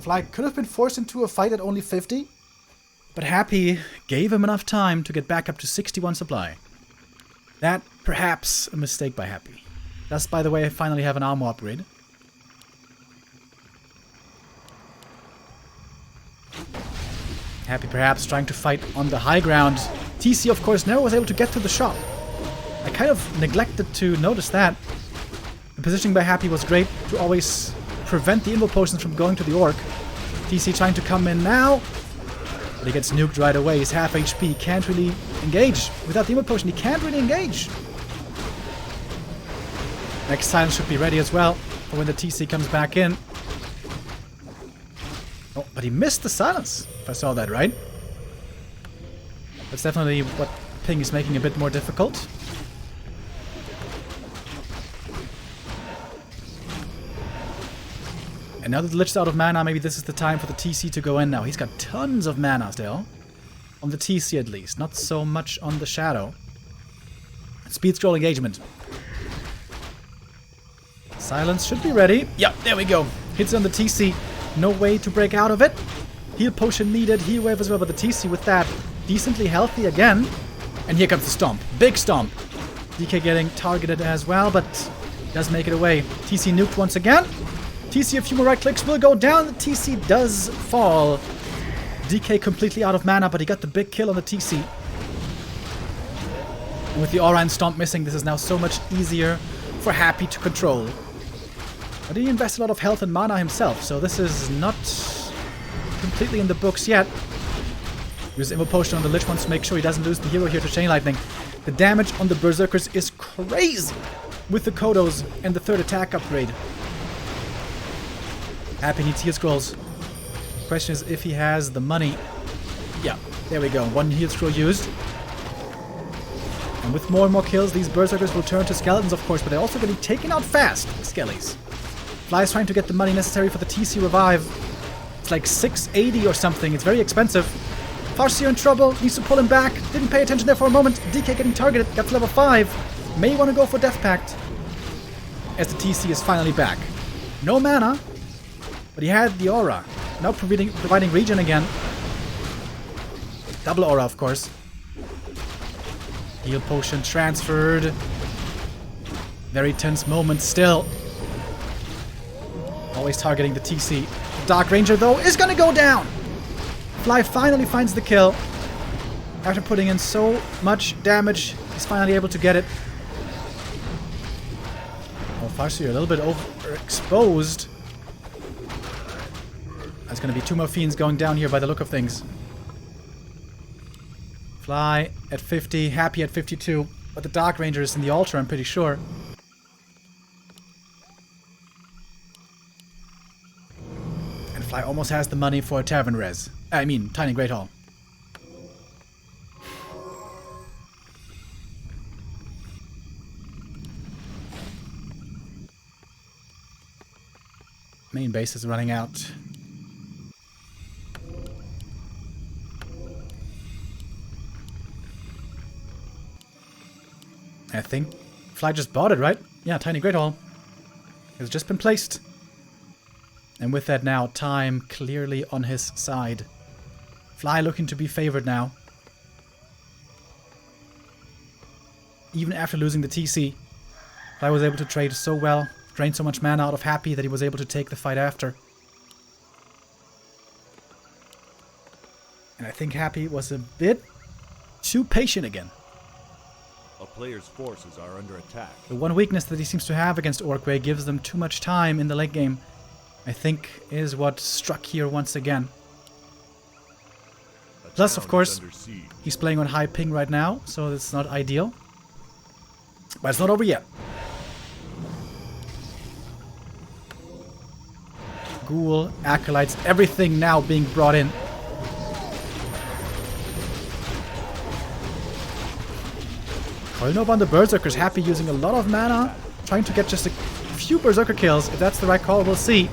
Fly could have been forced into a fight at only 50, but Happy gave him enough time to get back up to 61 supply. That, perhaps, a mistake by Happy. Thus, by the way, I finally have an armor upgrade. Happy perhaps trying to fight on the high ground. TC, of course, never was able to get to the shop. I kind of neglected to notice that. The positioning by Happy was great to always prevent the invo potions from going to the orc. TC trying to come in now. But he gets nuked right away. He's half HP. Can't really engage. Without the invo potion, he can't really engage. Next silence should be ready as well for when the TC comes back in. Oh, but he missed the silence, if I saw that right. That's definitely what ping is making a bit more difficult. And now that the Lich's out of mana, maybe this is the time for the TC to go in now. He's got tons of mana still. On the TC at least, not so much on the Shadow. Speed scroll engagement. Silence should be ready. Yeah, there we go. Hits on the TC. No way to break out of it. Heal potion needed. Heal wave as well, but the TC with that decently healthy again. And here comes the stomp. Big stomp. DK getting targeted as well, but does make it away. TC nuked once again. TC a few more right clicks will go down. The TC does fall. DK completely out of mana, but he got the big kill on the TC. And with the Aura and Stomp missing, this is now so much easier for Happy to control. But he invests a lot of health and mana himself, so this is not completely in the books yet. Use Invo Potion on the Lich wants to make sure he doesn't lose the hero here to Chain Lightning. The damage on the Berserkers is crazy with the Kodos and the third attack upgrade. Happy needs heal scrolls. Question is if he has the money. Yeah, there we go. One heal scroll used. And with more and more kills, these Berserkers will turn to skeletons, of course, but they're also getting taken out fast, the Skellies. Fly is trying to get the money necessary for the TC revive. It's like 680 or something. It's very expensive. Farseer in trouble. Needs to pull him back. Didn't pay attention there for a moment. DK getting targeted. Got to level 5. May want to go for Death Pact. As the TC is finally back. No mana. But he had the Aura. Now providing regen again. Double Aura, of course. Heal potion transferred. Very tense moment still. Always targeting the TC. Dark Ranger, though, is gonna go down! Fly finally finds the kill. After putting in so much damage, he's finally able to get it. Oh, Farseer a little bit overexposed. There's gonna be 2 more Fiends going down here by the look of things. Fly at 50, Happy at 52. But the Dark Ranger is in the altar, I'm pretty sure. Fly almost has the money for a Tavern Res. I mean, Tiny Great Hall. Main base is running out. I think Fly just bought it, right? Yeah, Tiny Great Hall has just been placed. And with that now, time clearly on his side. Fly looking to be favored now. Even after losing the TC, Fly was able to trade so well, drained so much mana out of Happy that he was able to take the fight after. And I think Happy was a bit too patient again. A player's forces are under attack. The one weakness that he seems to have against Orc gives them too much time in the late game. I think is what struck here once again. Plus, of course, he's playing on high ping right now, so it's not ideal. But it's not over yet. Ghoul, Acolytes, everything now being brought in. Kolnov on the Berserkers, Happy using a lot of mana, trying to get just a few Berserker kills. If that's the right call, we'll see.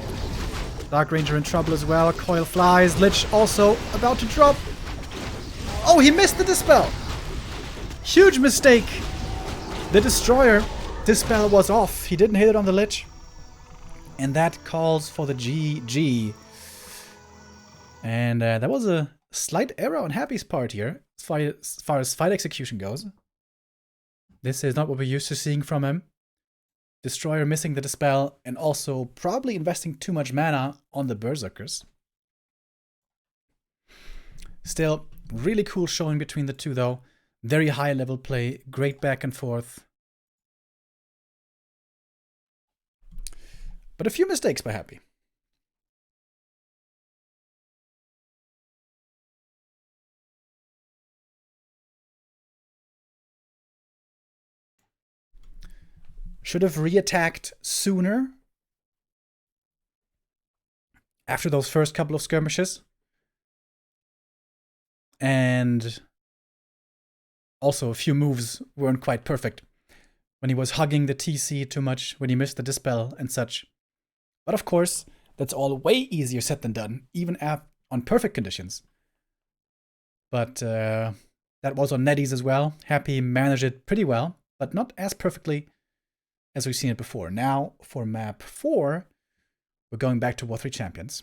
Dark Ranger in trouble as well. Coil flies. Lich also about to drop. Oh, he missed the Dispel. Huge mistake. The Destroyer Dispel was off. He didn't hit it on the Lich. And that calls for the GG. And that was a slight error on Happy's part here, as far as fight execution goes. This is not what we're used to seeing from him. Destroyer missing the Dispel, and also probably investing too much mana on the Berserkers. Still, really cool showing between the two though. Very high level play, great back and forth. But a few mistakes by Happy. Should have re-attacked sooner after those first couple of skirmishes. And also a few moves weren't quite perfect. When he was hugging the TC too much, when he missed the Dispel and such. But of course, that's all way easier said than done, even on perfect conditions. But that was on Netties as well. Happy managed it pretty well, but not as perfectly as we've seen it before. Now, for map 4, we're going back to WC3 Champions.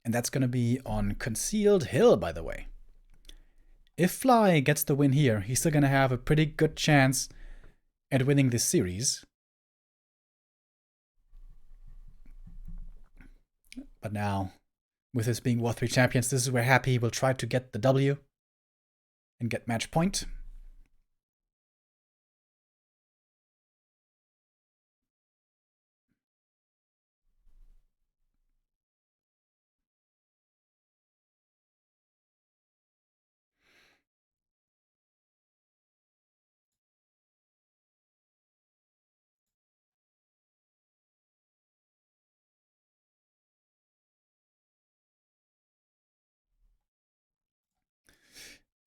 And that's going to be on Concealed Hill, by the way. If Fly gets the win here, he's still going to have a pretty good chance at winning this series. But now, with this being WC3 Champions, this is where Happy will try to get the W and get match point.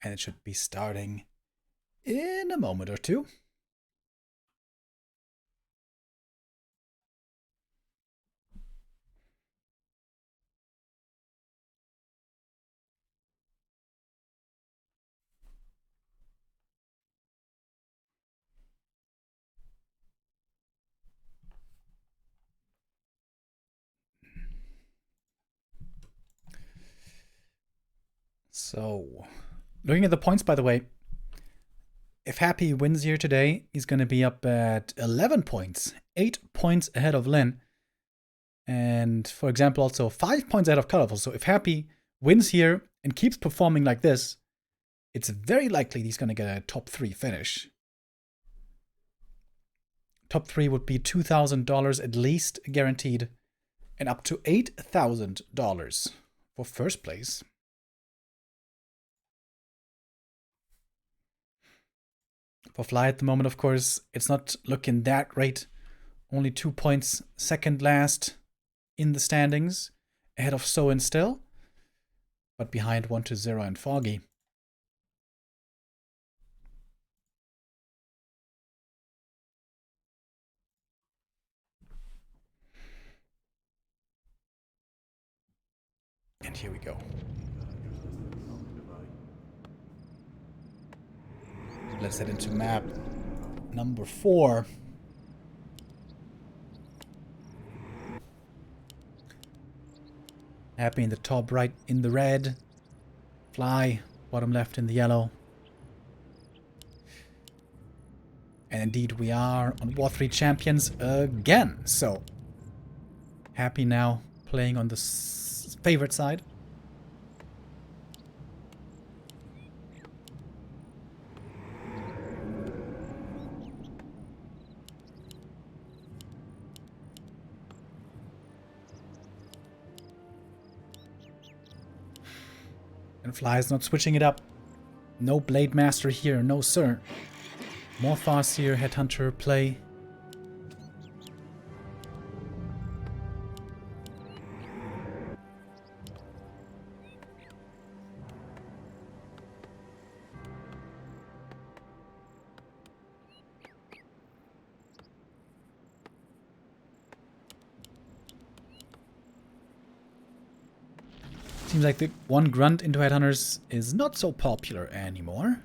And it should be starting in a moment or two. So, looking at the points, by the way, if Happy wins here today, he's going to be up at 11 points, 8 points ahead of Lin. And, for example, also 5 points ahead of Colorful. So if Happy wins here and keeps performing like this, it's very likely he's going to get a top 3 finish. Top 3 would be $2,000 at least guaranteed, and up to $8,000 for first place. For Fly at the moment, of course, it's not looking that great. Only 2 points second last in the standings, ahead of So and Still, but behind 1-0 and Foggy. And here we go. Let's head into map number 4. Happy in the top right in the red. Fly, bottom left in the yellow. And indeed we are on WC3 Champions again. So, Happy now playing on the favorite side. And Fly is not switching it up. No Blade Master here, no sir. More Farseer, Headhunter play. Seems like the one grunt into headhunters is not so popular anymore.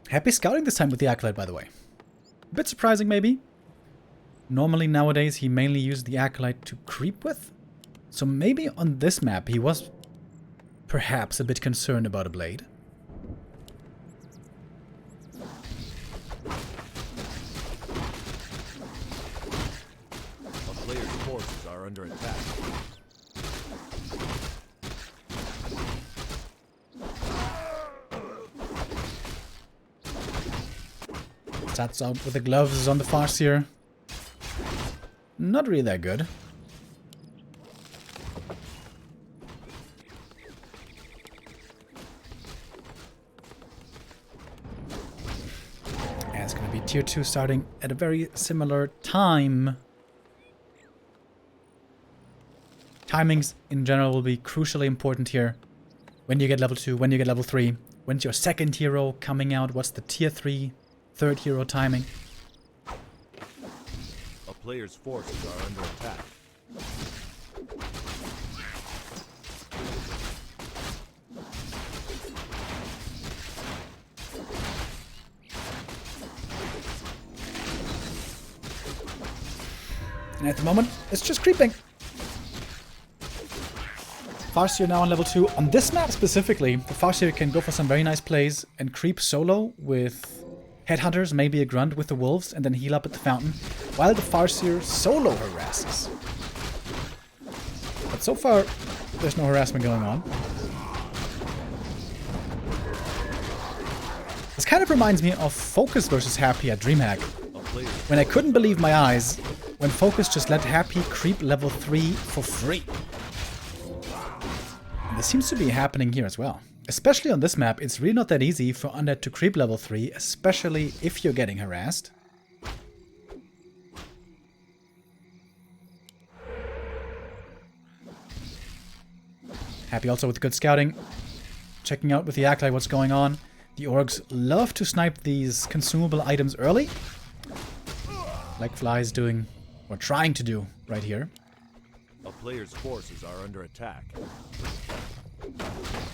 Happy scouting this time with the Acolyte, by the way. A bit surprising, maybe. Normally, nowadays, he mainly used the Acolyte to creep with. So maybe on this map, he was perhaps a bit concerned about a blade. A player's forces are under attack. Starts out with the gloves on the Farseer. Not really that good. And it's going to be tier 2 starting at a very similar time. Timings in general will be crucially important here. When you get level 2, when you get level 3, when's your second hero coming out, what's the tier 3, third hero timing. A player's forces are under attack. And at the moment, it's just creeping. Farseer now on level 2. On this map specifically, the Farseer can go for some very nice plays and creep solo with headhunters, maybe a grunt with the wolves, and then heal up at the fountain, while the Farseer solo harasses. But so far, there's no harassment going on. This kind of reminds me of Focus versus Happy at DreamHack, when I couldn't believe my eyes when Focus just let Happy creep level 3 for free. And this seems to be happening here as well. Especially on this map, it's really not that easy for Undead to creep level 3, especially if you're getting harassed. Happy also with good scouting. Checking out with the Acolyte what's going on. The orcs love to snipe these consumable items early. Like Fly's doing, or trying to do, right here. A player's forces are under attack.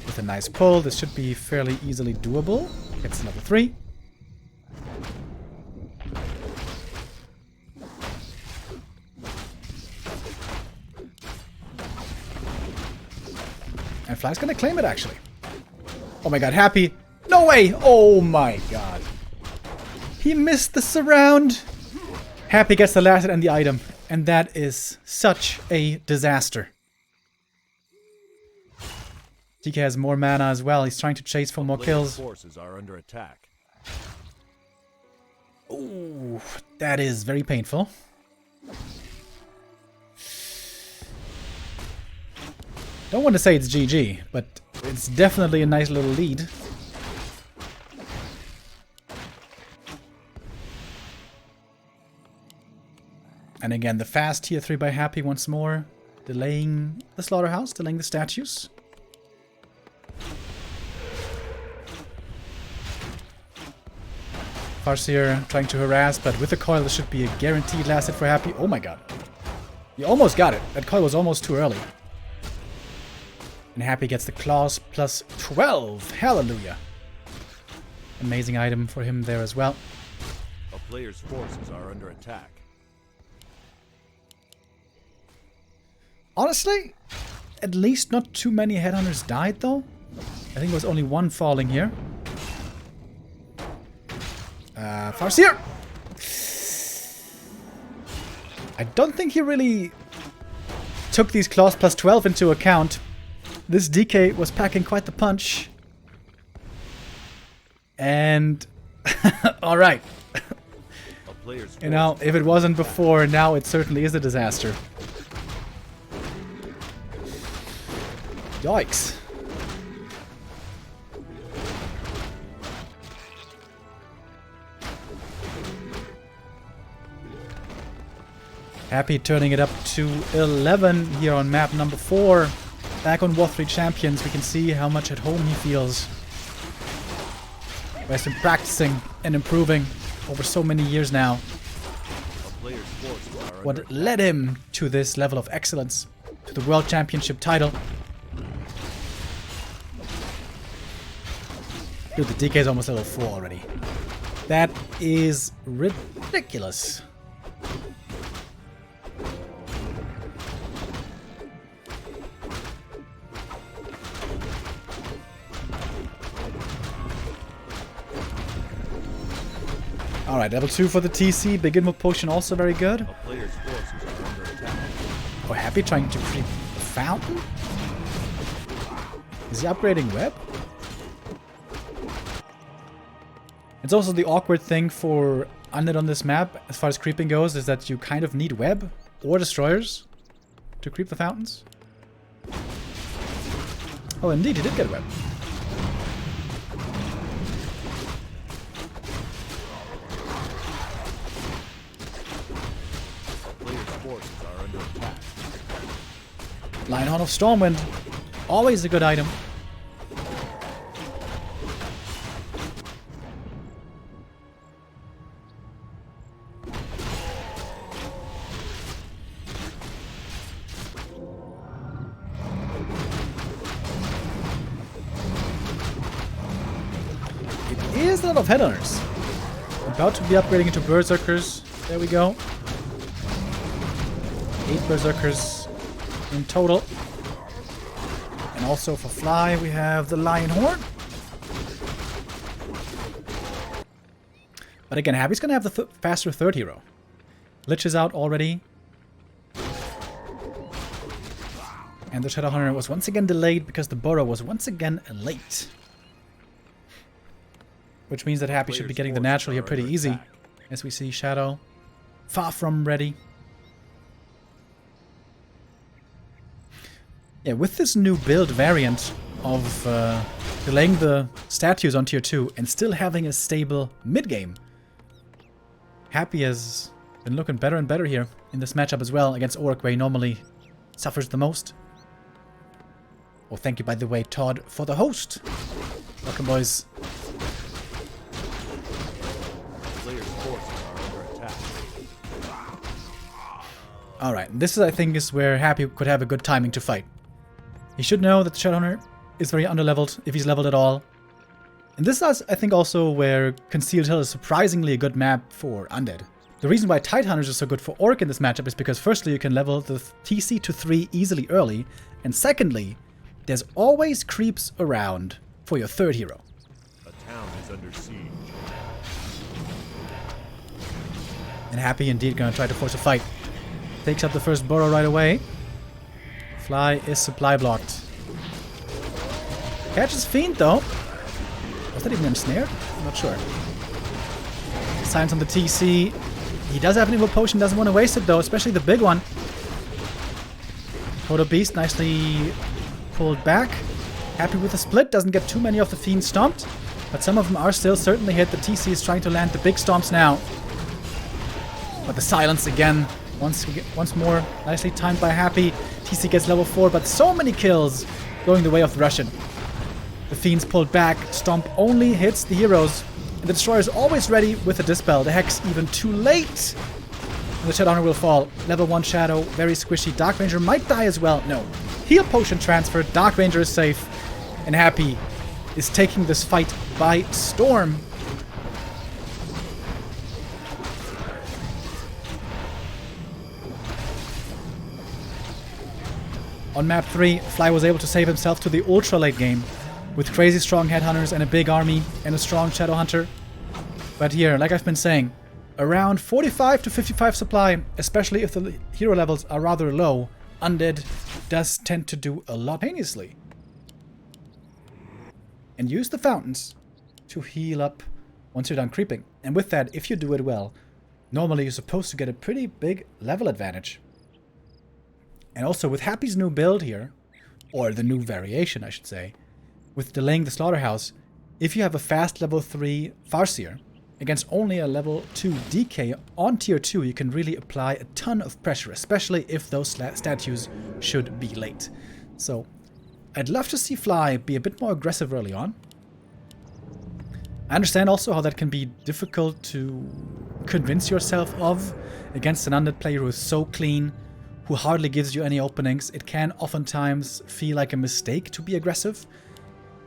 With a nice pull, this should be fairly easily doable. Gets to level 3. And Fly's gonna claim it, actually. Oh my god, Happy! No way! Oh my god. He missed the surround! Happy gets the last hit and the item. And that is such a disaster. DK has more mana as well. He's trying to chase for more kills. Forces are under attack. Ooh, that is very painful. Don't want to say it's GG, but it's definitely a nice little lead. And again, the fast tier 3 by Happy once more. Delaying the slaughterhouse, delaying the statues. Farseer trying to harass, but with the coil, this should be a guaranteed last hit for Happy. Oh my god. You almost got it. That coil was almost too early. And Happy gets the claws plus 12. Hallelujah. Amazing item for him there as well. A player's forces are under attack. Honestly, at least not too many headhunters died though. I think there was only one falling here. Farseer! I don't think he really took these claws plus 12 into account. This DK was packing quite the punch. And alright. You know, if it wasn't before, now it certainly is a disaster. Yikes. Happy turning it up to 11 here on map number 4. Back on War 3 Champions, we can see how much at home he feels. He has been practicing and improving over so many years now. What led him to this level of excellence, to the World Championship title. Dude, the DK is almost level 4 already. That is ridiculous. Alright, level 2 for the TC. Big Invo Potion also very good. Oh, Happy trying to creep the fountain? Is he upgrading web? It's also the awkward thing for Undead on this map, as far as creeping goes, is that you kind of need web or destroyers to creep the fountains. Oh, indeed, he did get web. Lionheart of Stormwind, always a good item. It is a lot of headhunters. About to be upgrading into Berserkers. There we go. 8 Berserkers in total. And also for Fly, we have the Lionheart. But again, Happy's gonna have the faster third hero. Lich is out already. And the Shadowhunter was once again delayed because the Burrow was once again late. Which means that Happy should be getting the natural here pretty easy. As we see Shadow far from ready. Yeah, with this new build variant of delaying the statues on tier 2 and still having a stable mid-game, Happy has been looking better and better here in this matchup as well against ORC, where he normally suffers the most. Oh, thank you, by the way, Todd, for the host. Welcome, boys. Alright, this is, I think, is where Happy could have a good timing to fight. He should know that the Shadowhunter is very underleveled, if he's leveled at all. And this is, I think, also where Concealed Hill is surprisingly a good map for Undead. The reason why Tidehunters are so good for Orc in this matchup is because firstly, you can level the TC to 3 easily early, and secondly, there's always creeps around for your third hero. A town is under siege. And Happy indeed gonna try to force a fight. Takes up the first burrow right away. Fly is supply blocked. Catches Fiend though. Was that even ensnared? I'm not sure. Signs on the TC. He does have an evil potion, doesn't want to waste it though, especially the big one. Toto Beast nicely pulled back. Happy with the split, doesn't get too many of the Fiends stomped. But some of them are still certainly hit. The TC is trying to land the big stomps now. But the silence again. Once more, nicely timed by Happy. TC gets level 4, but so many kills going the way of the Russian. The Fiends pulled back. Stomp only hits the heroes. And the Destroyer is always ready with a Dispel. The Hex even too late. And the Shadowhunter will fall. Level 1 Shadow, very squishy. Dark Ranger might die as well. No. Heal Potion transferred. Dark Ranger is safe. And Happy is taking this fight by storm. On map 3, Fly was able to save himself to the ultra late game with crazy strong headhunters and a big army and a strong Shadowhunter. But here, like I've been saying, around 45 to 55 supply, especially if the hero levels are rather low, Undead does tend to do a lot painlessly. And use the fountains to heal up once you're done creeping. And with that, if you do it well, normally you're supposed to get a pretty big level advantage. And also with Happy's new build here, or the new variation I should say, with delaying the Slaughterhouse, if you have a fast level 3 Farseer, against only a level 2 DK on tier 2, you can really apply a ton of pressure, especially if those statues should be late. So I'd love to see Fly be a bit more aggressive early on. I understand also how that can be difficult to convince yourself of against an undead player who is so clean, who hardly gives you any openings. It can oftentimes feel like a mistake to be aggressive,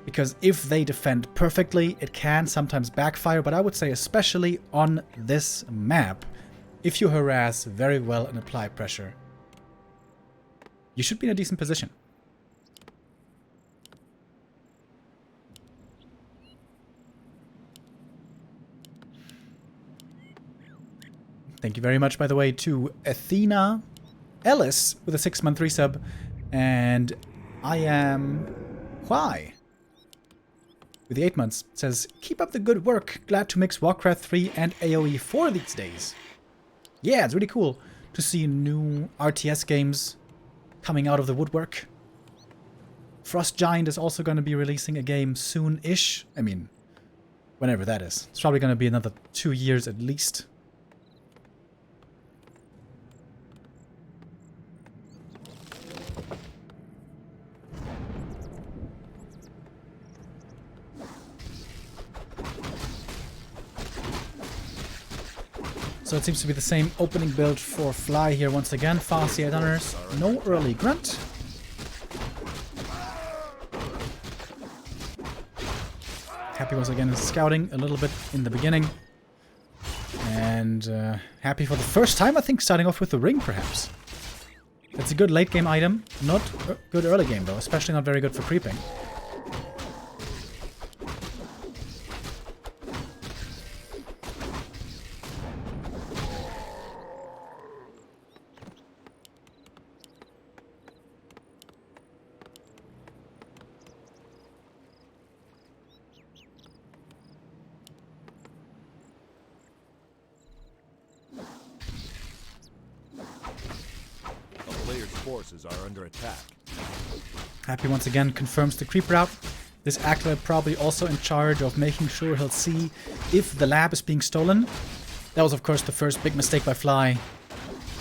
because if they defend perfectly, it can sometimes backfire, but I would say especially on this map, if you harass very well and apply pressure, you should be in a decent position. Thank you very much, by the way, to Athena Ellis with a 6-month resub, and I am Why with the 8 months. It says, keep up the good work. Glad to mix Warcraft 3 and AoE 4 these days. Yeah, it's really cool to see new RTS games coming out of the woodwork. Frost Giant is also going to be releasing a game soon-ish. I mean, whenever that is. It's probably going to be another 2 years at least. So it seems to be the same opening build for Fly here once again. Fast 800s, no early grunt. Happy once again is scouting a little bit in the beginning. And Happy for the first time, I think, starting off with the ring perhaps. It's a good late game item, not good early game though, especially not very good for creeping. Forces are under attack. Happy once again confirms the creep route. This acolyte probably also in charge of making sure he'll see if the lab is being stolen. That was of course the first big mistake by Fly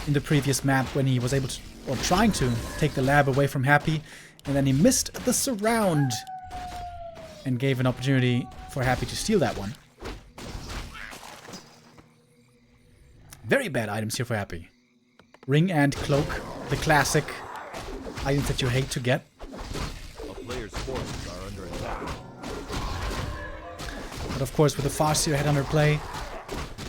in the previous map when he was able to, or trying to, take the lab away from Happy, and then he missed the surround and gave an opportunity for Happy to steal that one. Very bad items here for Happy. Ring and cloak. The classic items that you hate to get. A player's forces are under attack. But of course, with the Farseer Headhunter play,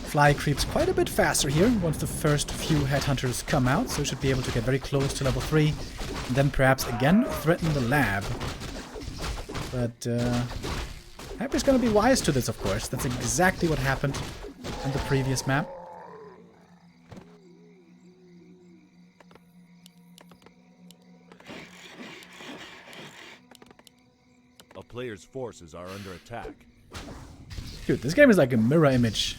Fly creeps quite a bit faster here once the first few Headhunters come out, so should be able to get very close to level 3, and then perhaps again threaten the lab. But Happy's gonna be wise to this, of course. That's exactly what happened on the previous map. A player's forces are under attack. Dude, this game is like a mirror image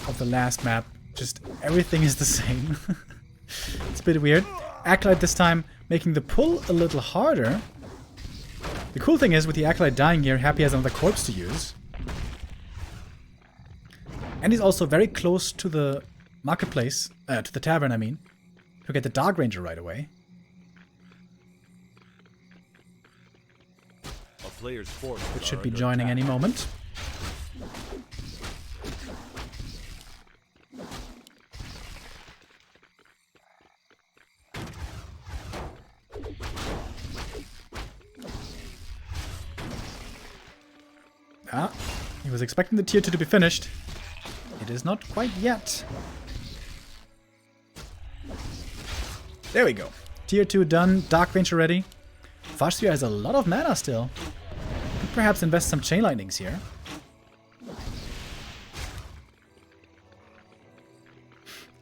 of the last map. Just everything is the same. It's a bit weird. Acolyte this time making the pull a little harder. The cool thing is with the Acolyte dying here, Happy has another corpse to use. And he's also very close to the marketplace, to the tavern I mean, to get the Dark Ranger right away. Player's force which should be joining any moment. Ah, he was expecting the tier 2 to be finished. It is not quite yet. There we go. Tier 2 done, Dark Ranger ready. Farseer has a lot of mana still. Could perhaps invest some Chain Lightnings here.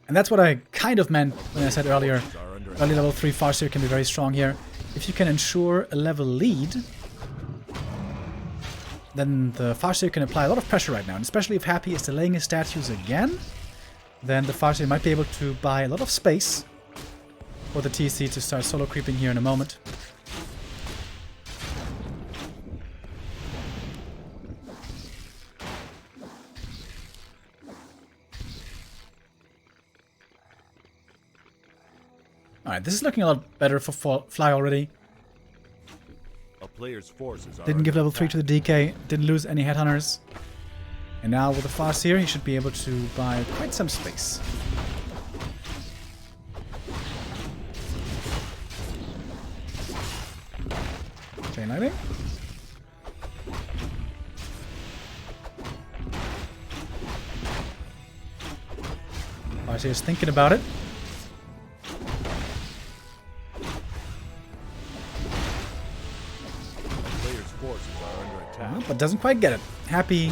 And that's what I kind of meant when I said earlier, early level 3 Farseer can be very strong here. If you can ensure a level lead, then the Farseer can apply a lot of pressure right now. And especially if Happy is delaying his statues again, then the Farseer might be able to buy a lot of space for the TC to start solo creeping here in a moment. Alright, this is looking a lot better for Fly already. A player's forces are Didn't under give level 3 attack. to the DK, didn't lose any headhunters. And now with the CORSAIR, he should be able to buy quite some space. Chain lightning. CORSAIR is thinking about it. Player's forces are under attack. But doesn't quite get it. Happy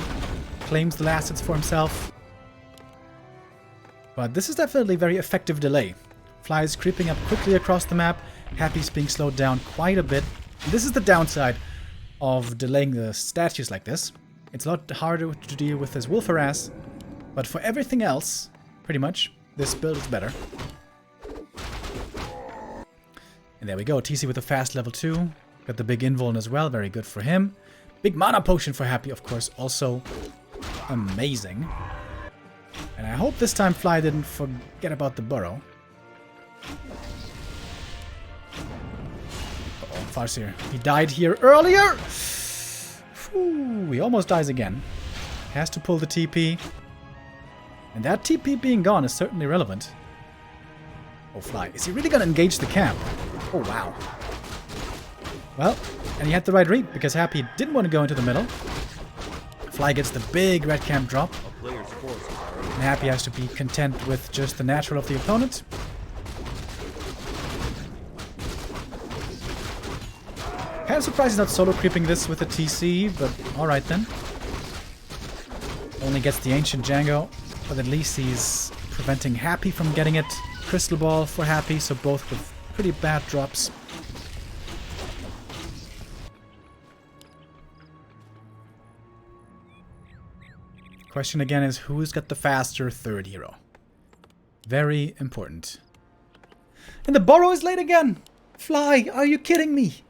claims the last hits for himself. But this is definitely a very effective delay. Fly is creeping up quickly across the map. Happy's being slowed down quite a bit. This is the downside of delaying the statues like this. It's a lot harder to deal with this wolf harass. But for everything else, pretty much, this build is better. And there we go. TC with a fast level 2. Got the big invuln as well. Very good for him. Big mana potion for Happy, of course. Also amazing. And I hope this time Fly didn't forget about the burrow. Uh-oh, CORSAIR. He died here earlier! Whew, he almost dies again. Has to pull the TP. And that TP being gone is certainly relevant. Oh, Fly. Is he really gonna engage the camp? Oh, wow. Well, and he had the right read, because Happy didn't want to go into the middle. Fly gets the big red camp drop. A player's forces are under And Happy has to be content with just the natural of the opponent. Kind of surprised he's not solo creeping this with a TC, but alright then. Only gets the Ancient Django, but at least he's preventing Happy from getting it. Crystal Ball for Happy, so both with pretty bad drops. Question again is, who's got the faster third hero? Very important. And the borrow is late again! Fly, are you kidding me?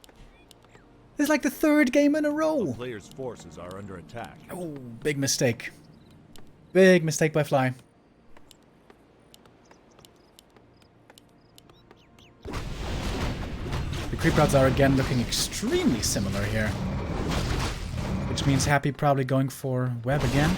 This is like the third game in a row. player's forces are under attack. Oh, big mistake. Big mistake by Fly. The creep routes are again looking extremely similar here. Which means Happy probably going for web again.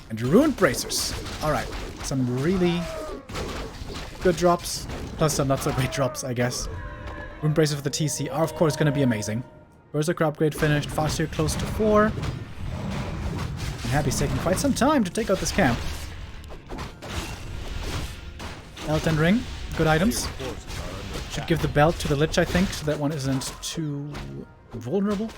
And Ruined Bracers. Alright, some really good drops, plus some not so great drops, I guess. Ruined Bracers for the TC are of course going to be amazing. Berserker upgrade finished, CORSAIR close to 4. And Happy's taking quite some time to take out this camp. Belt and Ring, good items. Forces are under attack. Should give the belt to the Lich, I think, so that one isn't too vulnerable.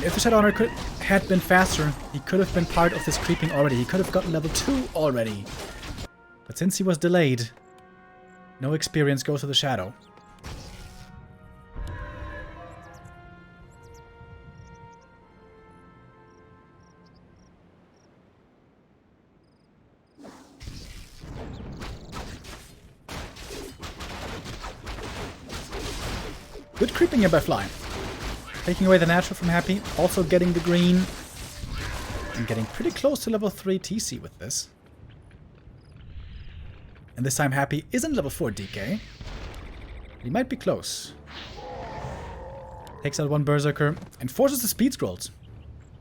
If the Shadowhunter had been faster, he could have been part of this creeping already. He could have gotten level 2 already. But since he was delayed, no experience goes to the Shadow. Good creeping here by Fly. Taking away the natural from Happy, also getting the green. And getting pretty close to level 3 TC with this. And this time Happy isn't level 4 DK. He might be close. Takes out one Berserker and forces the speed scrolls.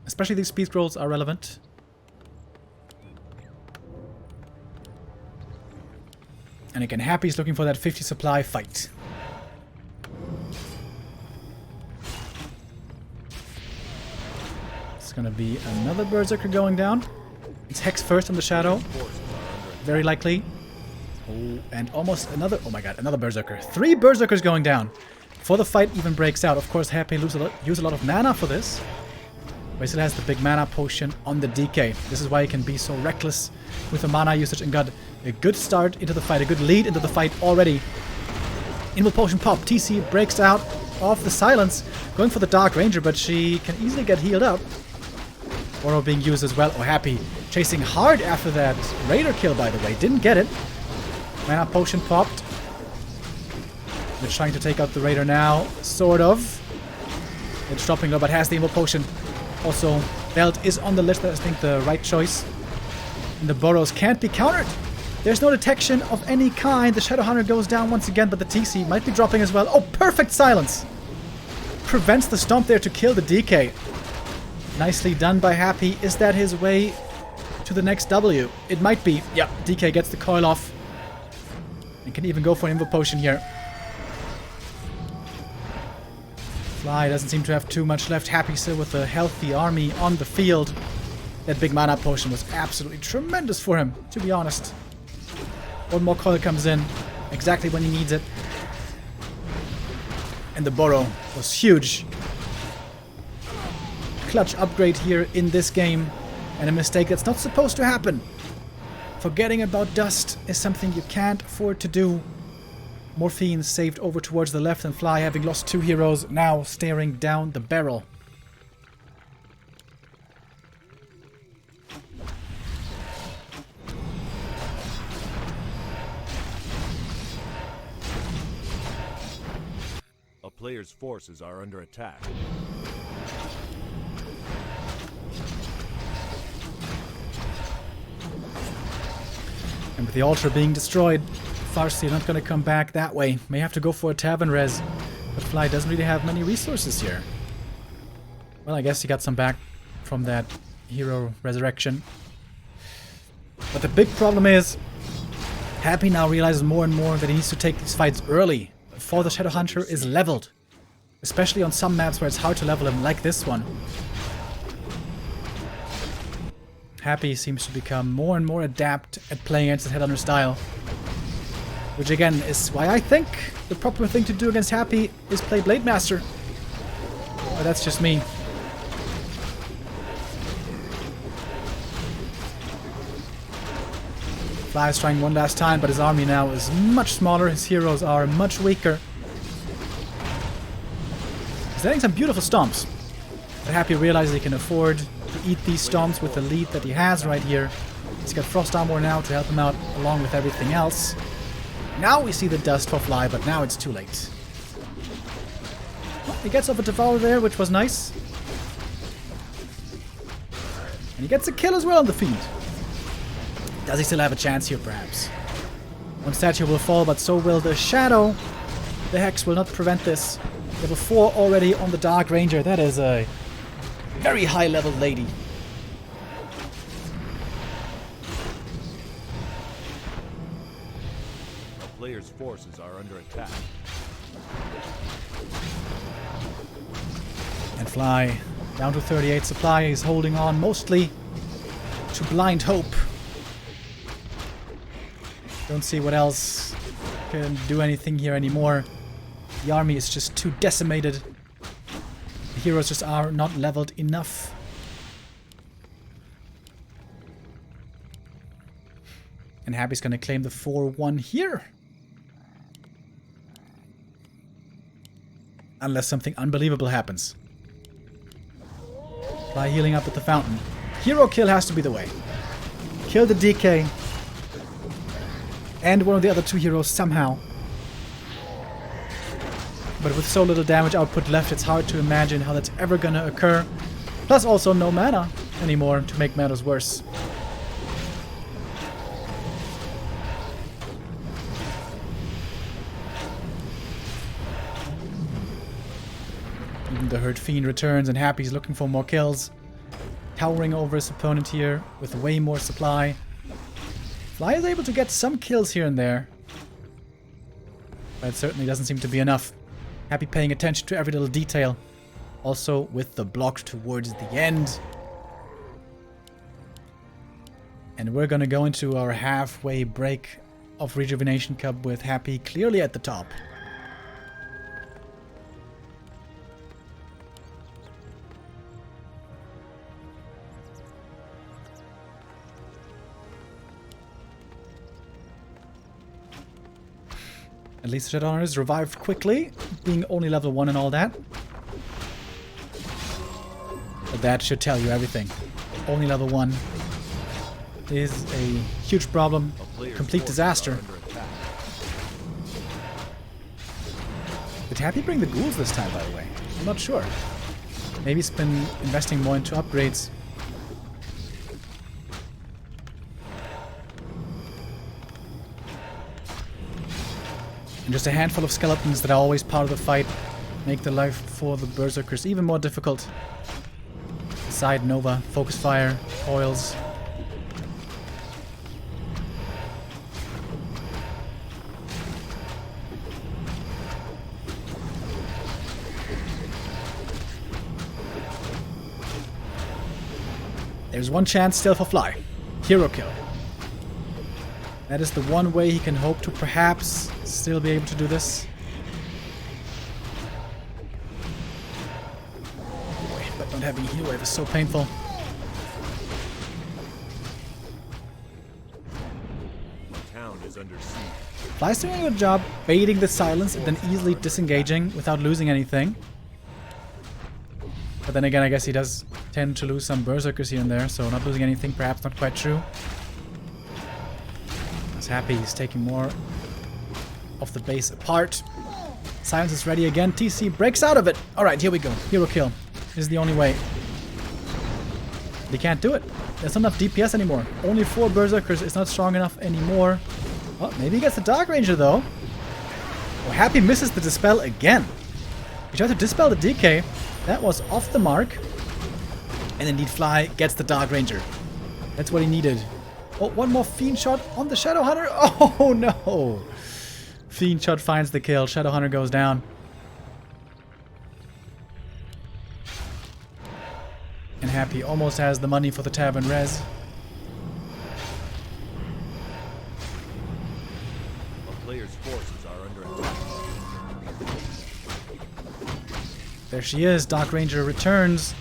Especially these speed scrolls are relevant. And again, Happy's looking for that 50 supply fight. It's gonna be another Berserker going down. It's Hex first on the Shadow. Very likely. Oh, and almost another... Oh my god, another Berserker. 3 Berserkers going down. Before the fight even breaks out. Of course, Happy use a lot of mana for this. But he still has the big mana potion on the DK. This is why he can be so reckless with the mana usage and got a good start into the fight. A good lead into the fight already. Invul potion pop. TC breaks out of the silence. Going for the Dark Ranger, but she can easily get healed up. Oro being used as well. Oh, Happy chasing hard after that Raider kill, by the way. Didn't get it. Mana potion popped. They're trying to take out the Raider now. Sort of. It's dropping low, but has the Evo potion. Also, Belt is on the list. That's, I think, the right choice. And the burrows can't be countered. There's no detection of any kind. The Shadow Hunter goes down once again, but the TC might be dropping as well. Oh, perfect silence. Prevents the stomp there to kill the DK. Nicely done by Happy. Is that his way to the next W? It might be. Yeah, DK gets the coil off. And can even go for an Invo potion here. Fly doesn't seem to have too much left. Happy still with a healthy army on the field. That big mana potion was absolutely tremendous for him, to be honest. One more coil comes in, exactly when he needs it. And the burrow was huge. Clutch upgrade here in this game. And a mistake that's not supposed to happen. Forgetting about dust is something you can't afford to do. Morphine saved over towards the left, and Fly, having lost 2 heroes, now staring down the barrel. A player's forces are under attack. And with the altar being destroyed, Farsi not going to come back that way. May have to go for a tavern res. But Fly doesn't really have many resources here. Well, I guess he got some back from that hero resurrection. But the big problem is, Happy now realizes more and more that he needs to take these fights early, before the Shadow Hunter is leveled. Especially on some maps where it's hard to level him, like this one. Happy seems to become more and more adept at playing against the Headhunter style. Which again is why I think the proper thing to do against Happy is play Blade Master. But that's just me. Fly is trying one last time, but his army now is much smaller. His heroes are much weaker. He's getting some beautiful stomps. But Happy realizes he can afford to eat these stomps with the lead that he has right here. He's got Frost Armor now to help him out along with everything else. Now we see the dust for Fly, but now it's too late. Oh, he gets off a Devourer there, which was nice. And he gets a kill as well on the feed. Does he still have a chance here, perhaps? One statue will fall, but so will the Shadow. The Hex will not prevent this. Level 4 already on the Dark Ranger. That is a very high-level lady. Player's forces are under attack. And Fly, down to 38 supply, is holding on mostly to blind hope. Don't see what else can do anything here anymore. The army is just too decimated. The heroes just are not leveled enough. And Happy's gonna claim the 4-1 here. Unless something unbelievable happens. Fly healing up at the fountain. Hero kill has to be the way. Kill the DK. And one of the other 2 heroes somehow. But with so little damage output left, it's hard to imagine how that's ever gonna occur. Plus also no mana anymore to make matters worse. Even the Hurt Fiend returns and Happy's looking for more kills. Towering over his opponent here with way more supply. Fly is able to get some kills here and there. But it certainly doesn't seem to be enough. Happy paying attention to every little detail. Also with the block towards the end. And we're gonna go into our halfway break of Rejuvenation Cup with Happy clearly at the top. At least the Shadowrunner is revived quickly, being only level 1 and all that. But that should tell you everything. only level 1 is a huge problem. A player's Complete forces disaster. are under attack. Did Happy bring the ghouls this time, by the way? I'm not sure. Maybe he's been investing more into upgrades. And just a handful of skeletons that are always part of the fight make the life for the berserkers even more difficult. Side Nova, focus fire, oils. There's one chance still for Fly. Hero kill. That is the one way he can hope to perhaps still be able to do this. Boy, but not having heal wave is so painful. The town is under siege. Fly's doing a good job baiting the silence and then easily disengaging without losing anything. But then again, I guess he does tend to lose some berserkers here and there, so not losing anything, perhaps not quite true. He's happy, he's taking more of the base apart. Silence is ready again, TC breaks out of it! Alright, here we go, hero kill. This is the only way. He can't do it. There's not enough DPS anymore. Only 4 berserkers is not strong enough anymore. Well, maybe he gets the Dark Ranger though. Oh, Happy misses the Dispel again. He tried to Dispel the DK. That was off the mark. And indeed Fly gets the Dark Ranger. That's what he needed. Oh, one more Fiend Shot on the Shadow Hunter. Oh no! Fiend Shot finds the kill. Shadow Hunter goes down. And Happy almost has the money for the Tavern Res. A player's forces are under attack. There she is. Dark Ranger returns.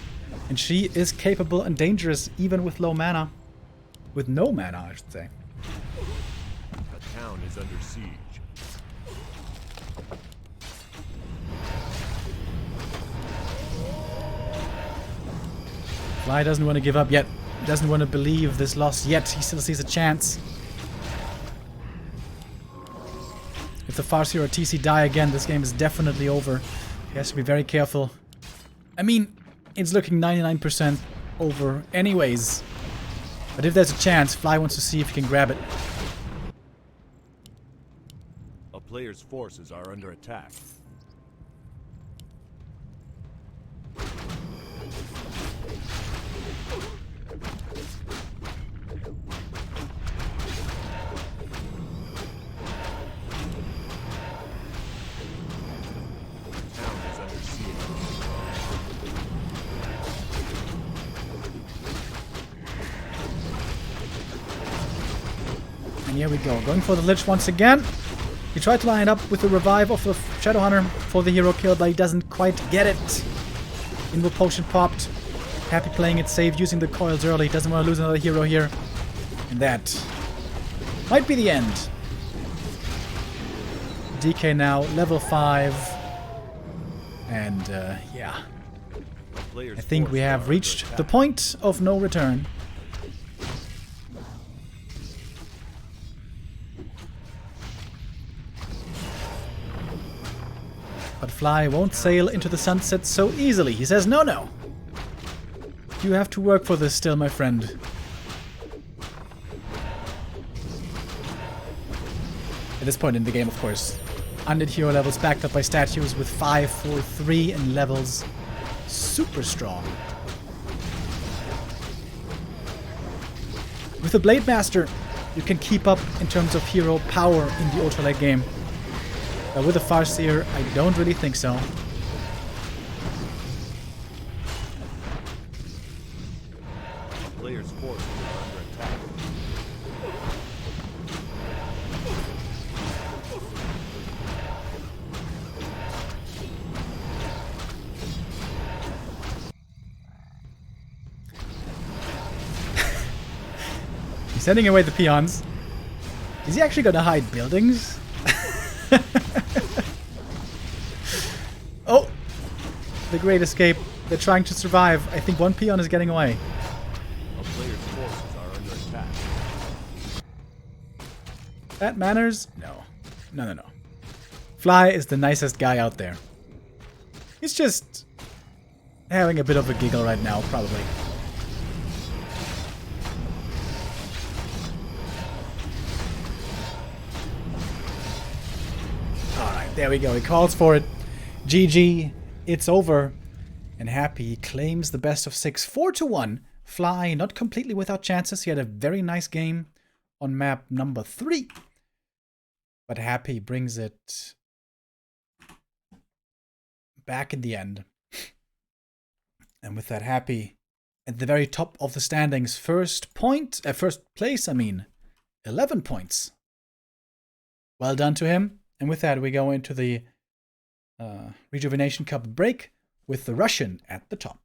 And she is capable and dangerous even with low mana. With no mana, I should say. The town is under siege. Fly doesn't want to give up yet. Doesn't want to believe this loss yet. He still sees a chance. If the Farseer or TC die again, this game is definitely over. He has to be very careful. I mean, it's looking 99% over anyways. But if there's a chance, Fly wants to see if he can grab it. A player's forces are under attack. And here we go, going for the Lich once again. He tried to line it up with the revive of the Shadowhunter for the hero kill, but he doesn't quite get it. Invo Potion popped. Happy playing it safe, using the coils early. Doesn't want to lose another hero here. And that might be the end. DK now, level 5. And yeah. I think we have reached the point of no return. But Fly won't sail into the sunset so easily. He says, no, no. You have to work for this still, my friend. At this point in the game, of course. Undead hero levels backed up by statues with 5, 4, 3 and levels. Super strong. With the Blade Master, you can keep up in terms of hero power in the ultra late game. But with the Farseer, I don't really think so. Players' forces are under attack. He's sending away the peons. Is he actually gonna hide buildings? Oh! The Great Escape. They're trying to survive. I think one peon is getting away. A attack. That matters? No. No. Fly is the nicest guy out there. He's just having a bit of a giggle right now, probably. Alright, there we go. He calls for it. GG. It's over. And Happy claims the best of 6. 4-1. Fly not completely without chances. He had a very nice game on map number 3. But Happy brings it back in the end. And with that, Happy at the very top of the standings. First place, 11 points. Well done to him. And with that, we go into the Rejuvenation Cup break with the Russian at the top.